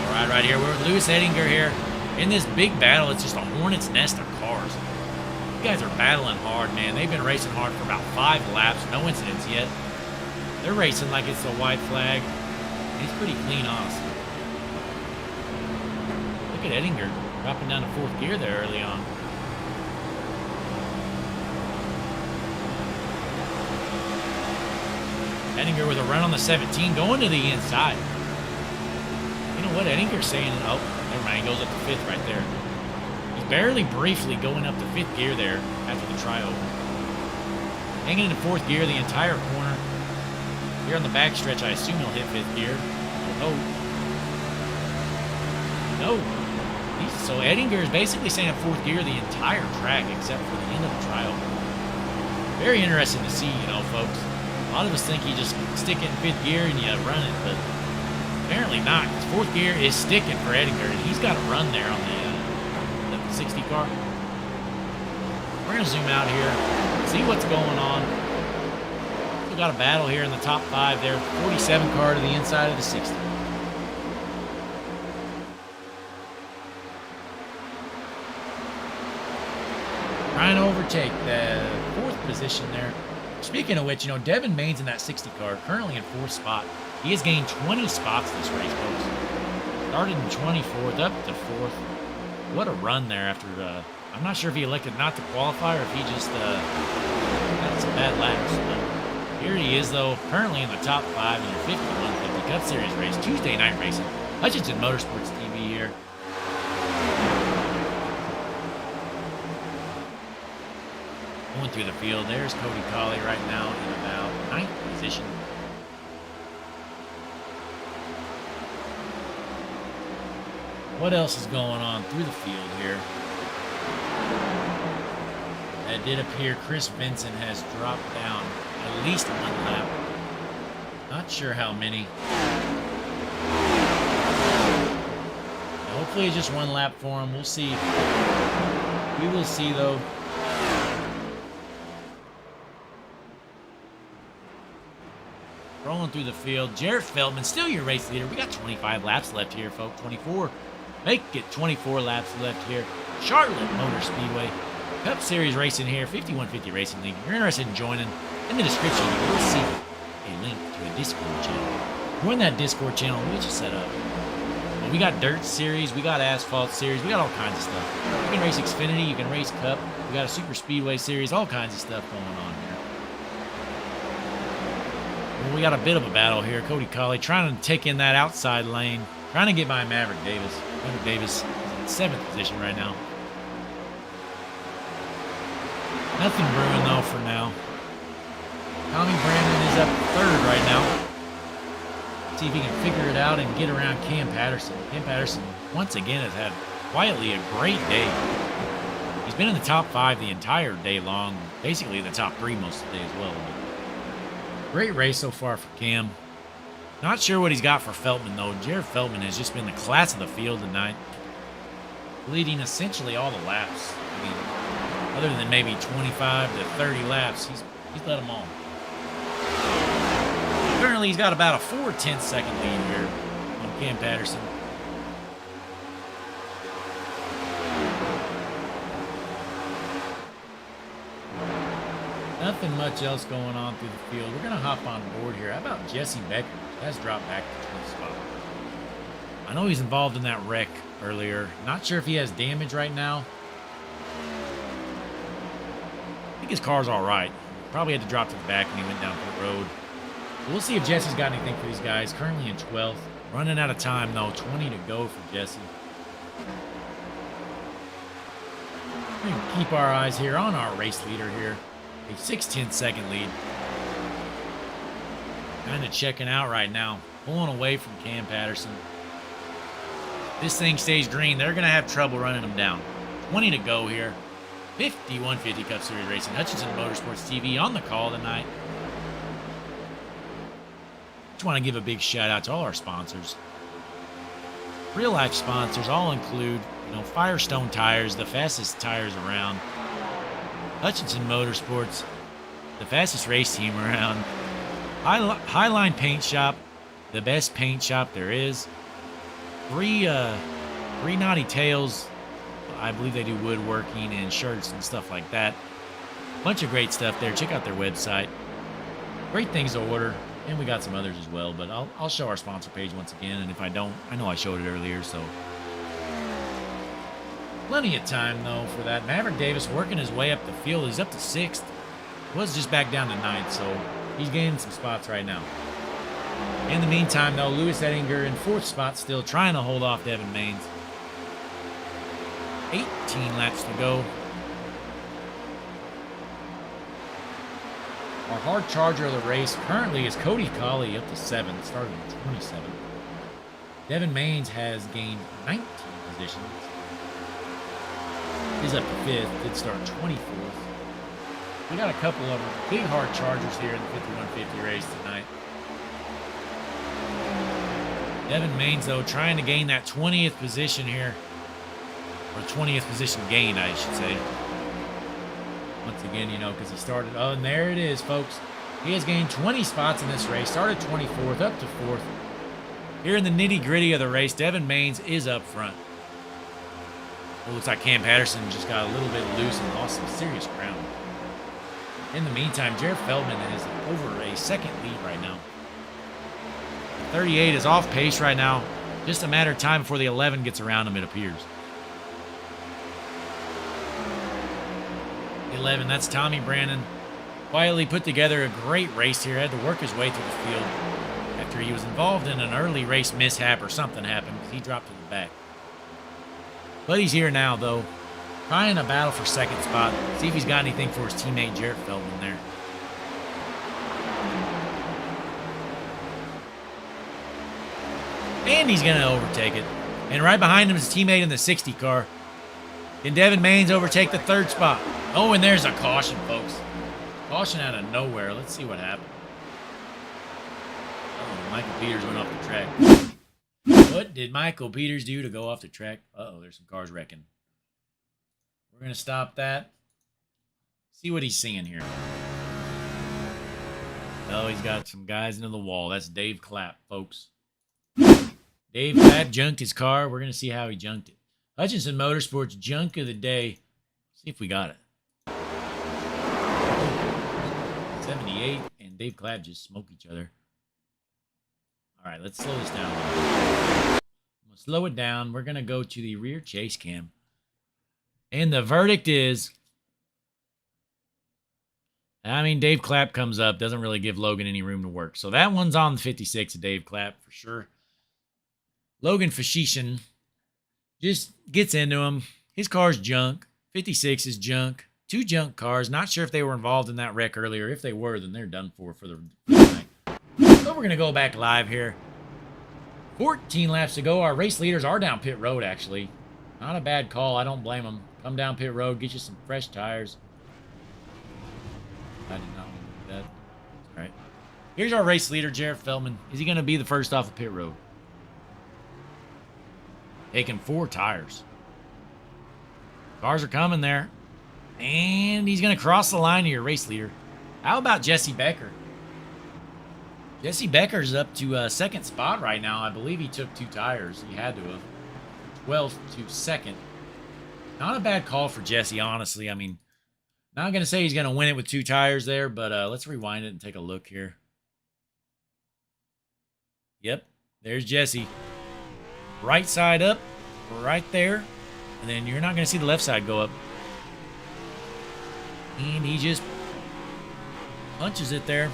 All right here. We're with Lewis Ettinger here. In this big battle, it's just a hornet's nest of cars. You guys are battling hard, man. They've been racing hard for about 5 laps. No incidents yet. They're racing like it's a white flag. It's pretty clean, honestly. Look at Ettinger dropping down to 4th gear there early on. Ettinger with a run on the 17, going to the inside. You know what Ettinger's saying? Oh, never mind. He goes up to 5th right there. He's barely briefly going up to 5th gear there after the tryover. Hanging in 4th gear the entire corner. Here on the backstretch, I assume he'll hit 5th gear. No. So Ettinger is basically staying in 4th gear the entire track except for the end of the trial. Very interesting to see, you know, folks. A lot of us think you just stick it in 5th gear and you run it, but apparently not. 4th gear is sticking for Ettinger, and he's got a run there on the 60 car. We're going to zoom out here, see what's going on. We've got a battle here in the top 5 there. 47 car to the inside of the 60. Trying to overtake the 4th position there. Speaking of which, you know, Devin Main's in that 60 car, currently in 4th spot. He has gained 20 spots this race, folks. Started in 24th, up to 4th. What a run there after, I'm not sure if he elected not to qualify or if he just had some bad laps. But Here he is, though, currently in the top 5 in the 5150 Cup Series race, Tuesday night racing. Hutchinson Motorsports TV here. Going through the field, there's Cody Colley right now in about 9th position. What else is going on through the field here? It did appear Chris Vincent has dropped down at least 1 lap. Not sure how many. Hopefully it's just 1 lap for him. We'll see. We will see, though. Rolling through the field. Jarrett Feldman, still your race leader. We got 25 laps left here, folks. 24. Make it 24 laps left here. Charlotte Motor Speedway. Cup Series racing here. 5150 Racing League. If you're interested in joining, in the description, you will see a link to a Discord channel. Join that Discord channel. We'll get you set up. Well, we got Dirt Series. We got Asphalt Series. We got all kinds of stuff. You can race Xfinity. You can race Cup. We got a Super Speedway Series. All kinds of stuff going on here. Well, we got a bit of a battle here. Cody Colley trying to take in that outside lane. Trying to get by Maverick Davis. Maverick Davis is in 7th position right now. Nothing brewing, though, for now. Tommy Brandon is up 3rd right now. See if he can figure it out and get around Cam Patterson. Cam Patterson, once again, has had quietly a great day. He's been in the top 5 the entire day long. Basically the top 3 most of the day as well. Great race so far for Cam. Not sure what he's got for Feltman, though. Jared Feltman has just been the class of the field tonight. Leading essentially all the laps. I mean, other than maybe 25 to 30 laps, he's led them all. Currently, he's got about a 4/10 second lead here on Cam Patterson. Nothing much else going on through the field. We're going to hop on board here. How about Jesse Becker? Has dropped back to 12th spot. I know he's involved in that wreck earlier. Not sure if he has damage right now. I think his car's all right. Probably had to drop to the back and he went down pit road. We'll see if Jesse's got anything for these guys. Currently in 12th. Running out of time, though. 20 to go for Jesse. We're going to keep our eyes here on our race leader here. A 6/10 second lead. Kind of checking out right now. Pulling away from Cam Patterson. This thing stays green. They're going to have trouble running them down. 20 to go here. 5150 Cup Series Racing. Hutchinson Motorsports TV on the call tonight. Just want to give a big shout out to all our sponsors. Real life sponsors all include, Firestone Tires, the fastest tires around. Hutchinson Motorsports, the fastest race team around. Highline Paint Shop, the best paint shop there is. Three Naughty Tales, I believe they do woodworking and shirts and stuff like that. Bunch of great stuff there. Check out their website. Great things to order, and we got some others as well. But I'll show our sponsor page once again, and if I don't, I know I showed it earlier, so. Plenty of time, though, for that. Maverick Davis working his way up the field. He's up to 6th. Was just back down to 9th, so he's gaining some spots right now. In the meantime, though, Lewis Ettinger in 4th spot still trying to hold off Devin Maines. 18 laps to go. Our hard charger of the race currently is Cody Colley up to 7th, starting at 27th. Devin Maines has gained 19 positions. He's up to 5th, did start 24th. We got a couple of big hard chargers here in the 5150 race tonight. Devin Maines, though, trying to gain that 20th position here. Or 20th position gain, I should say. Once again, because he started. Oh, and there it is, folks. He has gained 20 spots in this race. Started 24th, up to 4th. Here in the nitty-gritty of the race, Devin Maines is up front. It looks like Cam Patterson just got a little bit loose and lost some serious ground. In the meantime, Jared Feldman is over a second lead right now. 38 is off pace right now. Just a matter of time before the 11 gets around him, it appears. 11, that's Tommy Brandon. quietly put together a great race here. Had to work his way through the field after he was involved in an early race mishap or something happened because he dropped to the back. But he's here now, though. Trying a battle for second spot. See if he's got anything for his teammate Jarrett Feldman there. And he's going to overtake it. And right behind him is his teammate in the 60 car. Can Devin Maines overtake the third spot? Oh, and there's a caution, folks. Caution out of nowhere. Let's see what happened. Oh, Michael Peters went off the track. What did Michael Peters do to go off the track? Uh-oh, there's some cars wrecking. We're going to stop that. See what he's seeing here. Oh, he's got some guys into the wall. That's Dave Clapp, folks. Dave Clapp junked his car. We're going to see how he junked it. Hutchinson Motorsports junk of the day. See if we got it. 78 and Dave Clapp just smoke each other. All right, let's slow this down. I'm going to slow it down. We're going to go to the rear chase cam. And the verdict is, I mean, Dave Clapp comes up, doesn't really give Logan any room to work. So that one's on the 56 of Dave Clapp for sure. Logan Fashishin just gets into him. His car's junk. 56 is junk. 2 junk cars. Not sure if they were involved in that wreck earlier. If they were, then they're done for the night. So we're going to go back live here. 14 laps to go. Our race leaders are down pit road, actually. Not a bad call. I don't blame them. Come down pit road, get you some fresh tires. I did not want to do that. All right. Here's our race leader, Jarrett Feldman. Is he going to be the first off the pit road? Taking 4 tires. Cars are coming there. And he's going to cross the line to your race leader. How about Jesse Becker? Jesse Becker's up to second spot right now. I believe he took 2 tires. He had to have. 12th to second. Not a bad call for Jesse, honestly. I mean, not going to say he's going to win it with 2 tires there, but let's rewind it and take a look here. Yep, there's Jesse. Right side up, right there. And then you're not going to see the left side go up. And he just punches it there.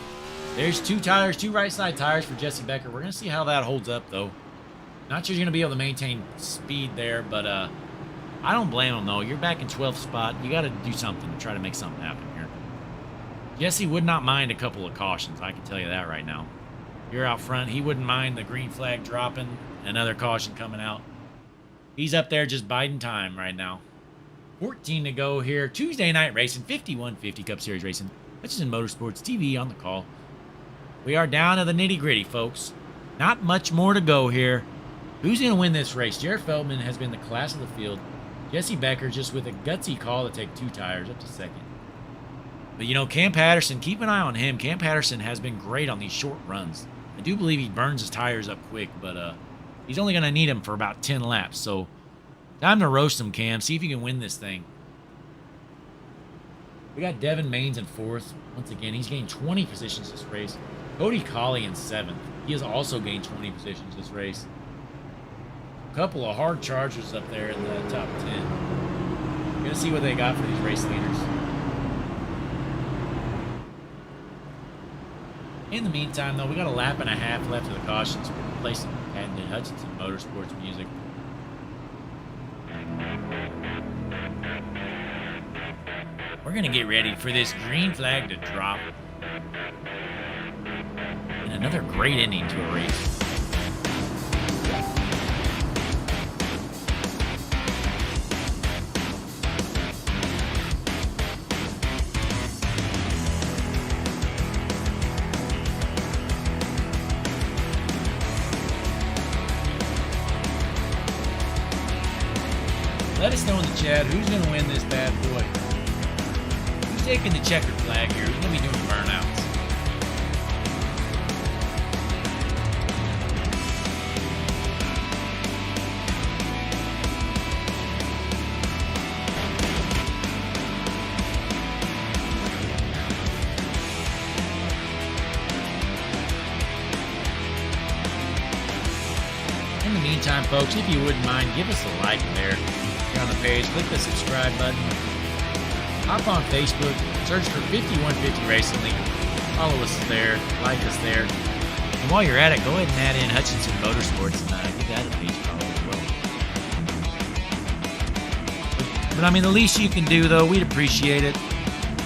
There's 2 tires, 2 right side tires for Jesse Becker. We're going to see how that holds up, though. Not sure he's going to be able to maintain speed there, but I don't blame him, though. You're back in 12th spot. You got to do something to try to make something happen here. Jesse would not mind a couple of cautions. I can tell you that right now. You're out front. He wouldn't mind the green flag dropping, another caution coming out. He's up there just biding time right now. 14 to go here. Tuesday night racing, 5150 Cup Series racing. Hutchinson Motorsports TV on the call. We are down to the nitty-gritty, folks. Not much more to go here. Who's going to win this race? Jarrett Feldman has been the class of the field. Jesse Becker just with a gutsy call to take 2 tires up to second. But, you know, Cam Patterson, keep an eye on him. Cam Patterson has been great on these short runs. I do believe he burns his tires up quick, but he's only going to need them for about 10 laps. So, time to roast him, Cam. See if you can win this thing. We got Devin Maines in 4th. Once again, he's gained 20 positions this race. Cody Colley in 7th. He has also gained 20 positions this race. A couple of hard chargers up there in the top 10. We're going to see what they got for these race leaders. In the meantime, though, we got a lap and a half left of the caution, so we're going to play some patented Hutchinson Motorsports music. We're going to get ready for this green flag to drop. And another great ending to a race. Let us know in the chat who's going to win this bad boy. Who's taking the checkered flag here? Who's going to be doing burnouts? In the meantime, folks, if you wouldn't mind, give us a like there. On the page, click the subscribe button. hop on Facebook, search for 5150 Racing League. Follow us there, like us there. And while you're at it, go ahead and add in Hutchinson Motorsports and give that a page follow as well. But I mean, the least you can do, though, we'd appreciate it.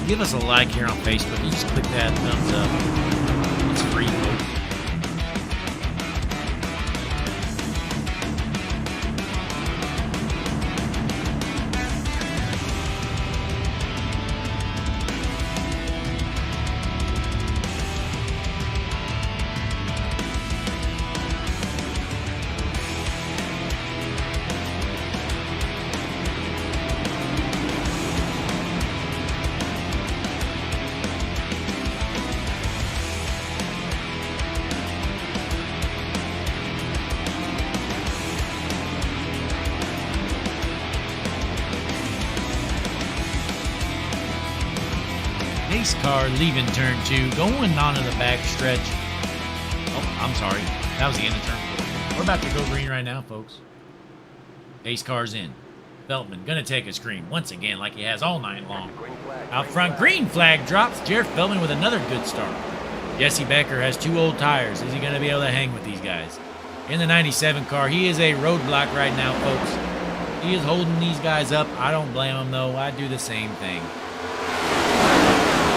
Give us a like here on Facebook. You just click that thumbs up. It's free, folks. Pace car leaving turn 2, going onto the back stretch. Oh, I'm sorry. That was the end of turn 4. We're about to go green right now, folks. Pace car's in. Feltman gonna take a screen once again like he has all night long. Out front, green flag drops. Jared Feltman with another good start. Jesse Becker has 2 old tires. Is he gonna be able to hang with these guys? In the 97 car, he is a roadblock right now, folks. He is holding these guys up. I don't blame him, though. I do the same thing.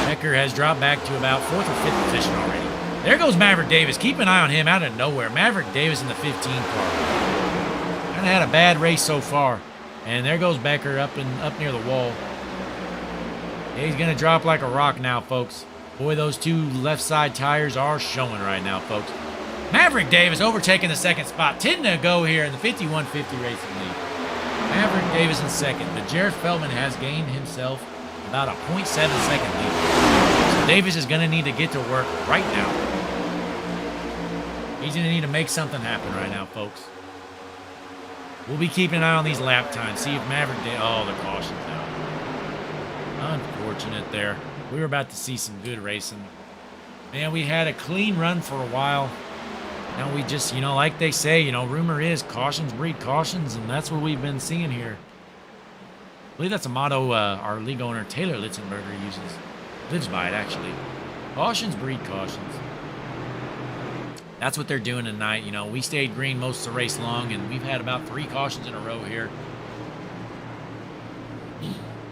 Becker has dropped back to about 4th or 5th position already. There goes Maverick Davis. Keep an eye on him out of nowhere. Maverick Davis in the 15 car. Kind of had a bad race so far. And there goes Becker up near the wall. Yeah, he's going to drop like a rock now, folks. Boy, those 2 left side tires are showing right now, folks. Maverick Davis overtaking the 2nd spot. 10 to go here in the 5150 Racing League. Maverick Davis in 2nd. But Jared Feldman has gained himself about a 0.7 second lead. So Davis is going to need to get to work right now. He's going to need to make something happen right now, folks. We'll be keeping an eye on these lap times. See if Maverick Davis... Oh, the caution's out. Unfortunate there. We were about to see some good racing. Man, we had a clean run for a while. Now we just, like they say, rumor is cautions breed cautions, and that's what we've been seeing here. I believe that's a motto our league owner, Taylor Litzenberger, lives by it, actually. Cautions breed cautions. That's what they're doing tonight. We stayed green most of the race long, and we've had about 3 cautions in a row here.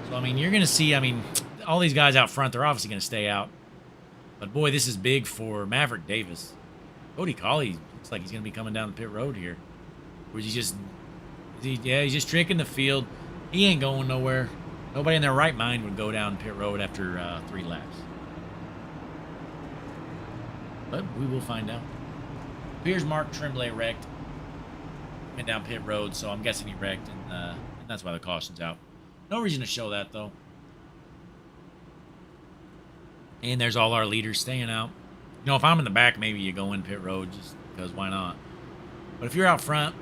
So, you're going to see, all these guys out front, they're obviously going to stay out. But, boy, this is big for Maverick Davis. Cody Colley looks like he's going to be coming down the pit road here. Or is he just... he's just tricking the field. He ain't going nowhere. Nobody in their right mind would go down pit road after 3 laps. But we will find out. Here's Mark Tremblay wrecked. Went down pit road, so I'm guessing he wrecked, and that's why the caution's out. No reason to show that, though. And there's all our leaders staying out. If I'm in the back, maybe you go in pit road just because why not? But if you're out front,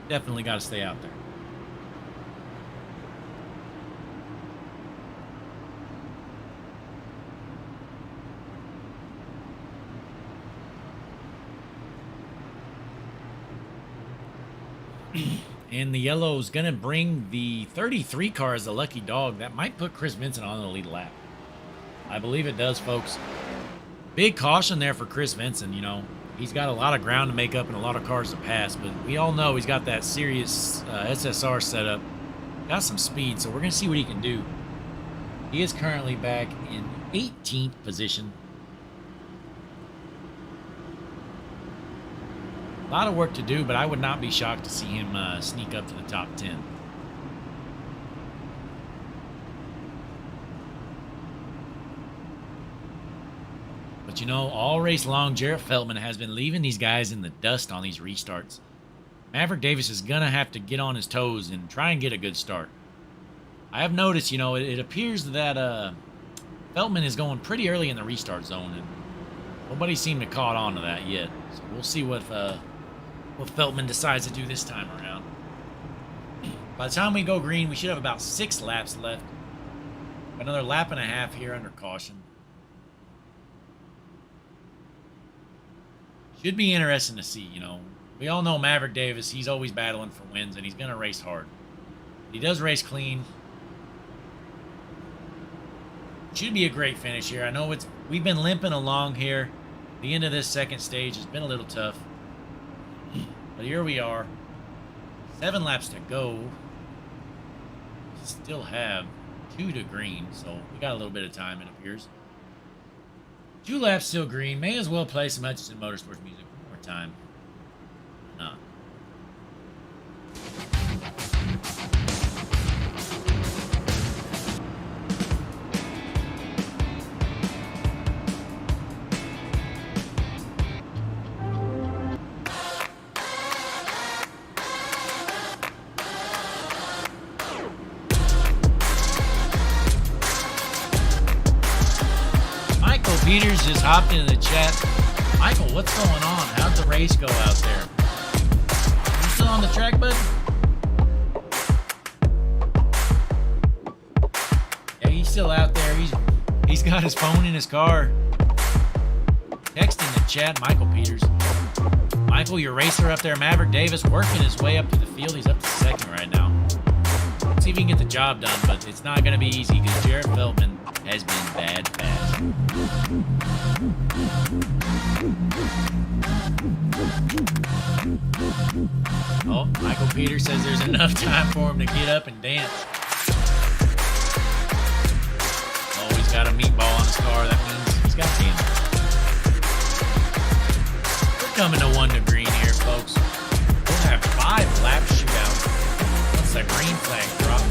definitely got to stay out there. And the yellow's going to bring the 33 car as the lucky dog. That might put Chris Vincent on the lead lap. I believe it does, folks. Big caution there for Chris Vincent, He's got a lot of ground to make up and a lot of cars to pass, but we all know he's got that serious SSR setup. Got some speed, so we're going to see what he can do. He is currently back in 18th position. A lot of work to do, but I would not be shocked to see him sneak up to the top 10. But all race long, Jarrett Feldman has been leaving these guys in the dust on these restarts. Maverick Davis is going to have to get on his toes and try and get a good start. I have noticed, it appears that Feldman is going pretty early in the restart zone, and nobody seemed to caught on to that yet. So we'll see what Feldman decides to do this time around. By the time we go green, we should have about 6 laps left. Another lap and a half here under caution. Should be interesting to see, We all know Maverick Davis, he's always battling for wins, and he's going to race hard. He does race clean. Should be a great finish here. I know we've been limping along here. The end of this second stage has been a little tough. But here we are. 7 laps to go. Still have 2 to green, so we got a little bit of time, it appears. 2 laps still green. May as well play some Hutchinson Motorsports music one more time. Why not? Peters just hopped into the chat. Michael, what's going on? How'd the race go out there? You still on the track, bud? Yeah, he's still out there. He's got his phone in his car. Texting the chat, Michael Peters. Michael, your racer up there, Maverick Davis, working his way up to the field. He's up to second right now. Let's see if he can get the job done, but it's not going to be easy because Jared Feldman has been bad fast. Oh, Michael Peters says there's enough time for him to get up and dance. Oh, he's got a meatball on his car. That means he's got a dance. We're coming to 1 to green here, folks. We'll have 5 lap shootout once the green flag drops.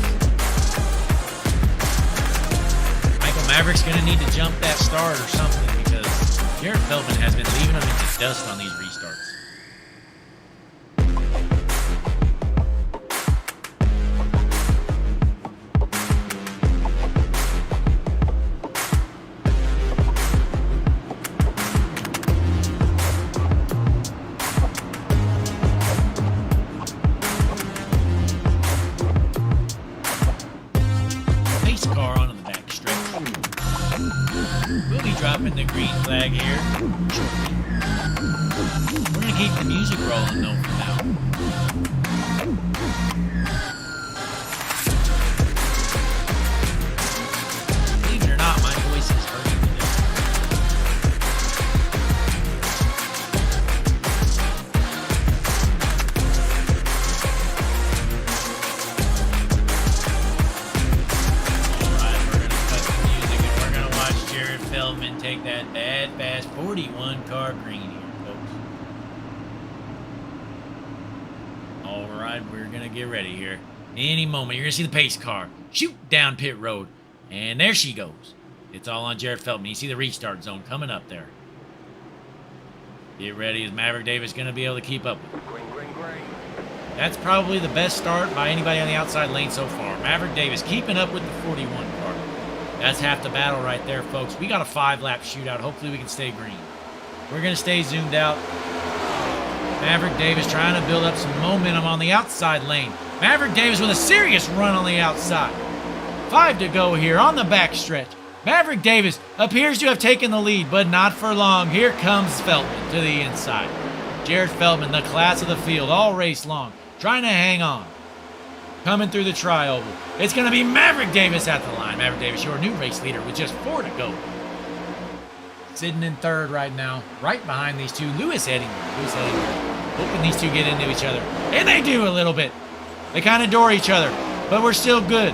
Maverick's going to need to jump that start or something because Jared Feldman has been leaving him into dust on these restarts. Pace car onto the back stretch. We'll be dropping the green flag here shortly. We're going to keep the music rolling though for now. Believe it or not, my voice is hurting today. Feldman take that bad fast 41 car green here, folks. All right, we're gonna get ready here. Any moment, you're gonna see the pace car shoot down pit road, and there she goes. It's all on Jared Feldman. You see the restart zone coming up there. Get ready. Is Maverick Davis gonna be able to keep up with it? That's probably the best start by anybody on the outside lane so far. Maverick Davis keeping up with the 41 car. That's half the battle right there, folks. We got a 5-lap shootout. Hopefully we can stay green. We're going to stay zoomed out. Maverick Davis trying to build up some momentum on the outside lane. Maverick Davis with a serious run on the outside. 5 to go here on the back stretch. Maverick Davis appears to have taken the lead, but not for long. Here comes Feldman to the inside. Jared Feldman, the class of the field, all race long, trying to hang on. Coming through the tri-oval. It's going to be Maverick Davis at the line. Maverick Davis, your new race leader with just 4 to go. Sitting in third right now, right behind these two. Lewis Eddington. Hoping these two get into each other. And they do a little bit. They kind of door each other, but we're still good.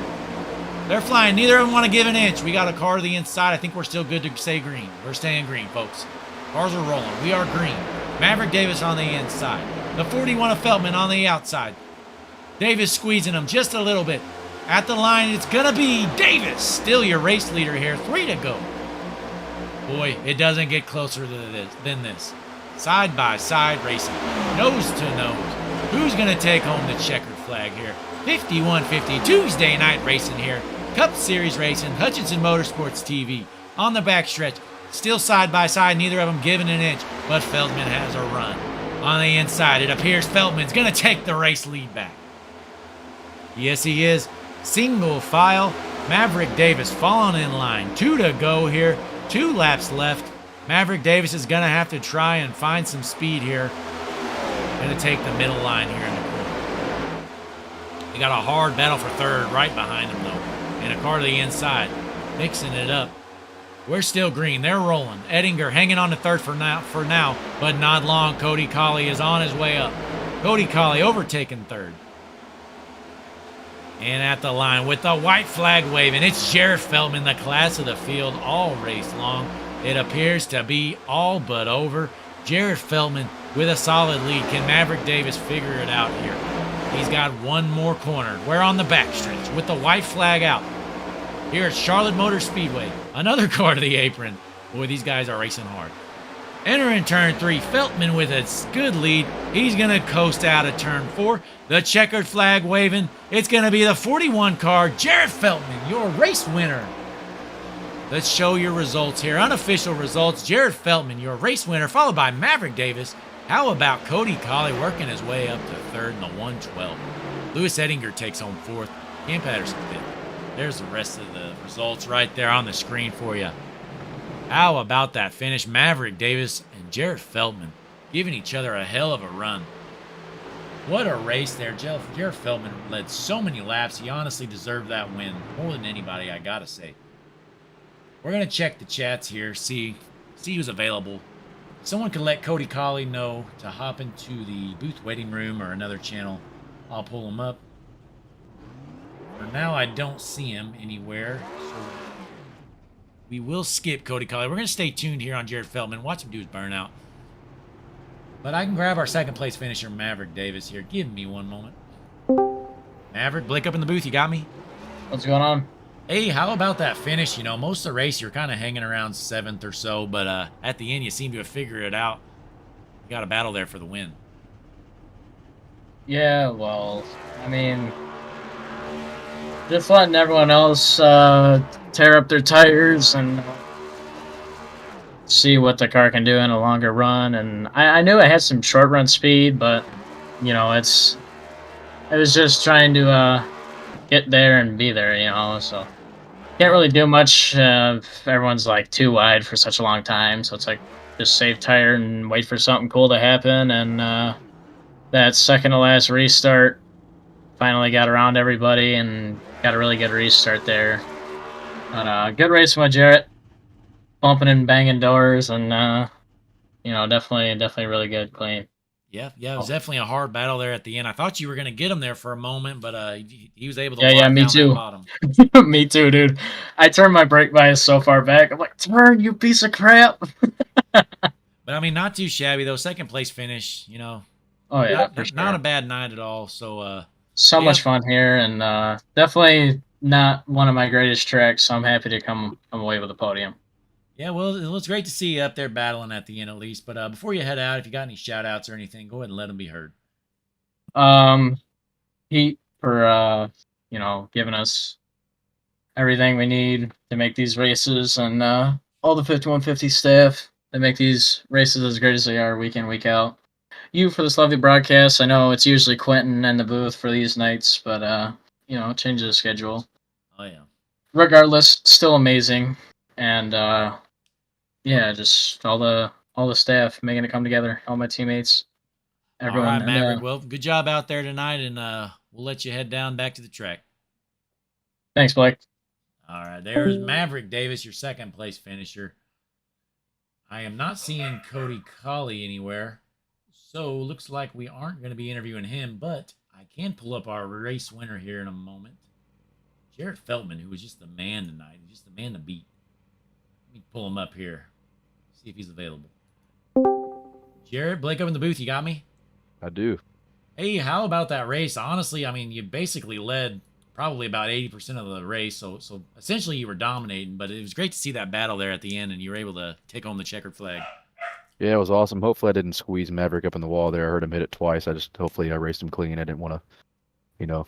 They're flying. Neither of them want to give an inch. We got a car to the inside. I think we're still good to stay green. We're staying green, folks. Cars are rolling. We are green. Maverick Davis on the inside. The 41 of Feldman on the outside. Davis squeezing him just a little bit. At the line, it's going to be Davis. Still your race leader here. 3 to go. Boy, it doesn't get closer than this. Side by side racing. Nose to nose. Who's going to take home the checkered flag here? 51-50 Tuesday night racing here. Cup Series racing. Hutchinson Motorsports TV. On the backstretch. Still side by side. Neither of them giving an inch. But Feldman has a run. On the inside, it appears Feldman's going to take the race lead back. Yes, he is. Single file. Maverick Davis falling in line. 2 to go here. 2 laps left. Maverick Davis is going to have to try and find some speed here. Going to take the middle line here in the corner. They got a hard battle for third right behind him, though. And a car to the inside. Mixing it up. We're still green. They're rolling. Ettinger hanging on to third for now, but not long. Cody Colley is on his way up. Cody Colley overtaking third. And at the line with the white flag waving, it's Jared Feltman, the class of the field all race long. It appears to be all but over. Jared Feltman with a solid lead. Can Maverick Davis figure it out here? He's got one more corner. We're on the backstretch with the white flag out. Here at Charlotte Motor Speedway, another car to the apron. Boy, these guys are racing hard. Entering turn 3, Feltman with a good lead. He's going to coast out of turn 4. The checkered flag waving. It's going to be the 41 car, Jared Feltman, your race winner. Let's show your results here. Unofficial results, Jared Feltman, your race winner, followed by Maverick Davis. How about Cody Colley working his way up to third in the 112? Lewis Ettinger takes home fourth. Cam Patterson fifth. There's the rest of the results right there on the screen for you. How about that finish? Maverick Davis and Jared Feltman giving each other a hell of a run. What a race there. Jared Feltman led so many laps. He honestly deserved that win more than anybody, I gotta say. We're going to check the chats here, see who's available. Someone can let Cody Colley know to hop into the booth waiting room or another channel. I'll pull him up. For now, I don't see him anywhere, so we will skip Cody Colley. We're going to stay tuned here on Jared Feltman. Watch him do his burnout. But I can grab our second place finisher, Maverick Davis here. Give me one moment. Maverick, Blake up in the booth. You got me? What's going on? Hey, how about that finish? You know, most of the race, you're kind of hanging around 7th or so, but at the end, you seem to have figured it out. You got a battle there for the win. Yeah, well, I mean, just letting everyone else tear up their tires and see what the car can do in a longer run. And I knew I had some short run speed, but, you know, it was just trying to get there and be there, you know, so can't really do much if everyone's like too wide for such a long time. So it's like just save tire and wait for something cool to happen. And that second to last restart finally got around everybody and got a really good restart there. But good race with Jarrett, bumping and banging doors, and you know, definitely really good, clean. Yeah, it was definitely a hard battle there at the end. I thought you were going to get him there for a moment, but he was able to Yeah, me down too. that bottom. Me too, dude. I turned my brake bias so far back. I'm like, turn, you piece of crap. But I mean, not too shabby though. Second place finish, you know. Oh yeah, not a bad night at all. So so much fun here, and definitely not one of my greatest tracks. So I'm happy to come away with a podium. yeah, well, it was great to see you up there battling at the end at least. But before you head out, if you got any shout outs or anything, go ahead and let them be heard. Pete for you know, giving us everything we need to make these races, and all the 5150 staff that make these races as great as they are week in, week out. You for this lovely broadcast. I know it's usually Quentin and the booth for these nights, but you know, change the schedule. Oh yeah. Regardless, still amazing, and yeah, just all the staff making it come together, all my teammates, everyone. All right, Maverick. Well, good job out there tonight, and we'll let you head down back to the track. Thanks, Blake. All right, there's Maverick Davis, your second place finisher. I am not seeing Cody Colley anywhere, so looks like we aren't going to be interviewing him, but I can pull up our race winner here in a moment. Jared Feltman, who was just the man tonight, just the man to beat. Let me pull him up here, see if he's available. Jared, Blake up in the booth, you got me? I do. Hey, how about that race? Honestly, I mean, you basically led probably about 80% of the race, so essentially you were dominating, but it was great to see that battle there at the end, and you were able to take home the checkered flag. Yeah, it was awesome. Hopefully I didn't squeeze Maverick up in the wall there. I heard him hit it twice. Hopefully I raced him clean. I didn't want to, you know,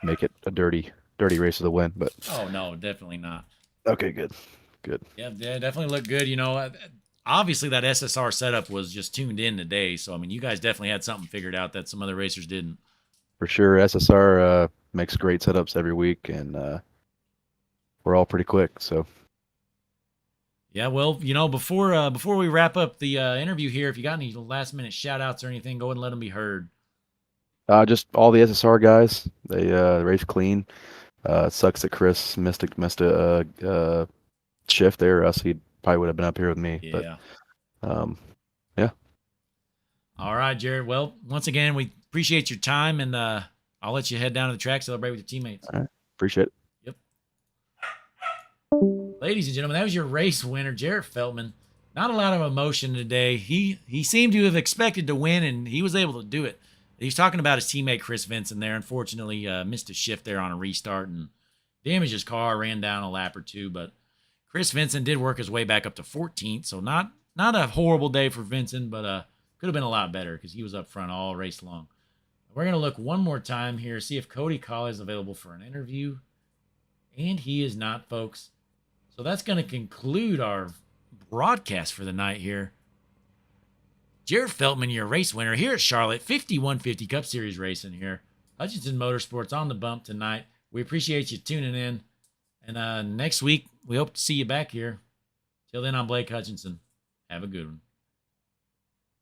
make it a dirty race of the win, but. Oh, no, definitely not. Okay, good. Yeah, definitely looked good. You know, obviously that SSR setup was just tuned in today, so, I mean, you guys definitely had something figured out that some other racers didn't. For sure, SSR makes great setups every week, and we're all pretty quick, so. Yeah, well, you know, before we wrap up the interview here, if you got any last minute shout outs or anything, go ahead and let them be heard. Just all the SSR guys, they race clean. It sucks that Chris missed a shift there, or else he probably would have been up here with me. Yeah. But All right, Jared. Well, once again, we appreciate your time, and I'll let you head down to the track, celebrate with your teammates. all right, appreciate it. Yep. Ladies and gentlemen, that was your race winner, Jared Feltman. Not a lot of emotion today. He seemed to have expected to win, and he was able to do it. He was talking about his teammate Chris Vincent there. Unfortunately, missed a shift there on a restart and damaged his car, ran down a lap or two. But Chris Vincent did work his way back up to 14th, so not a horrible day for Vincent, but could have been a lot better because he was up front all race long. We're going to look one more time here, see if Cody Colley is available for an interview. And he is not, folks. So that's going to conclude our broadcast for the night here. Jared Feltman, your race winner here at Charlotte, 5150 Cup Series racing here. Hutchinson Motorsports on the bump tonight. We appreciate you tuning in. And next week, we hope to see you back here. Till then, I'm Blake Hutchinson. Have a good one.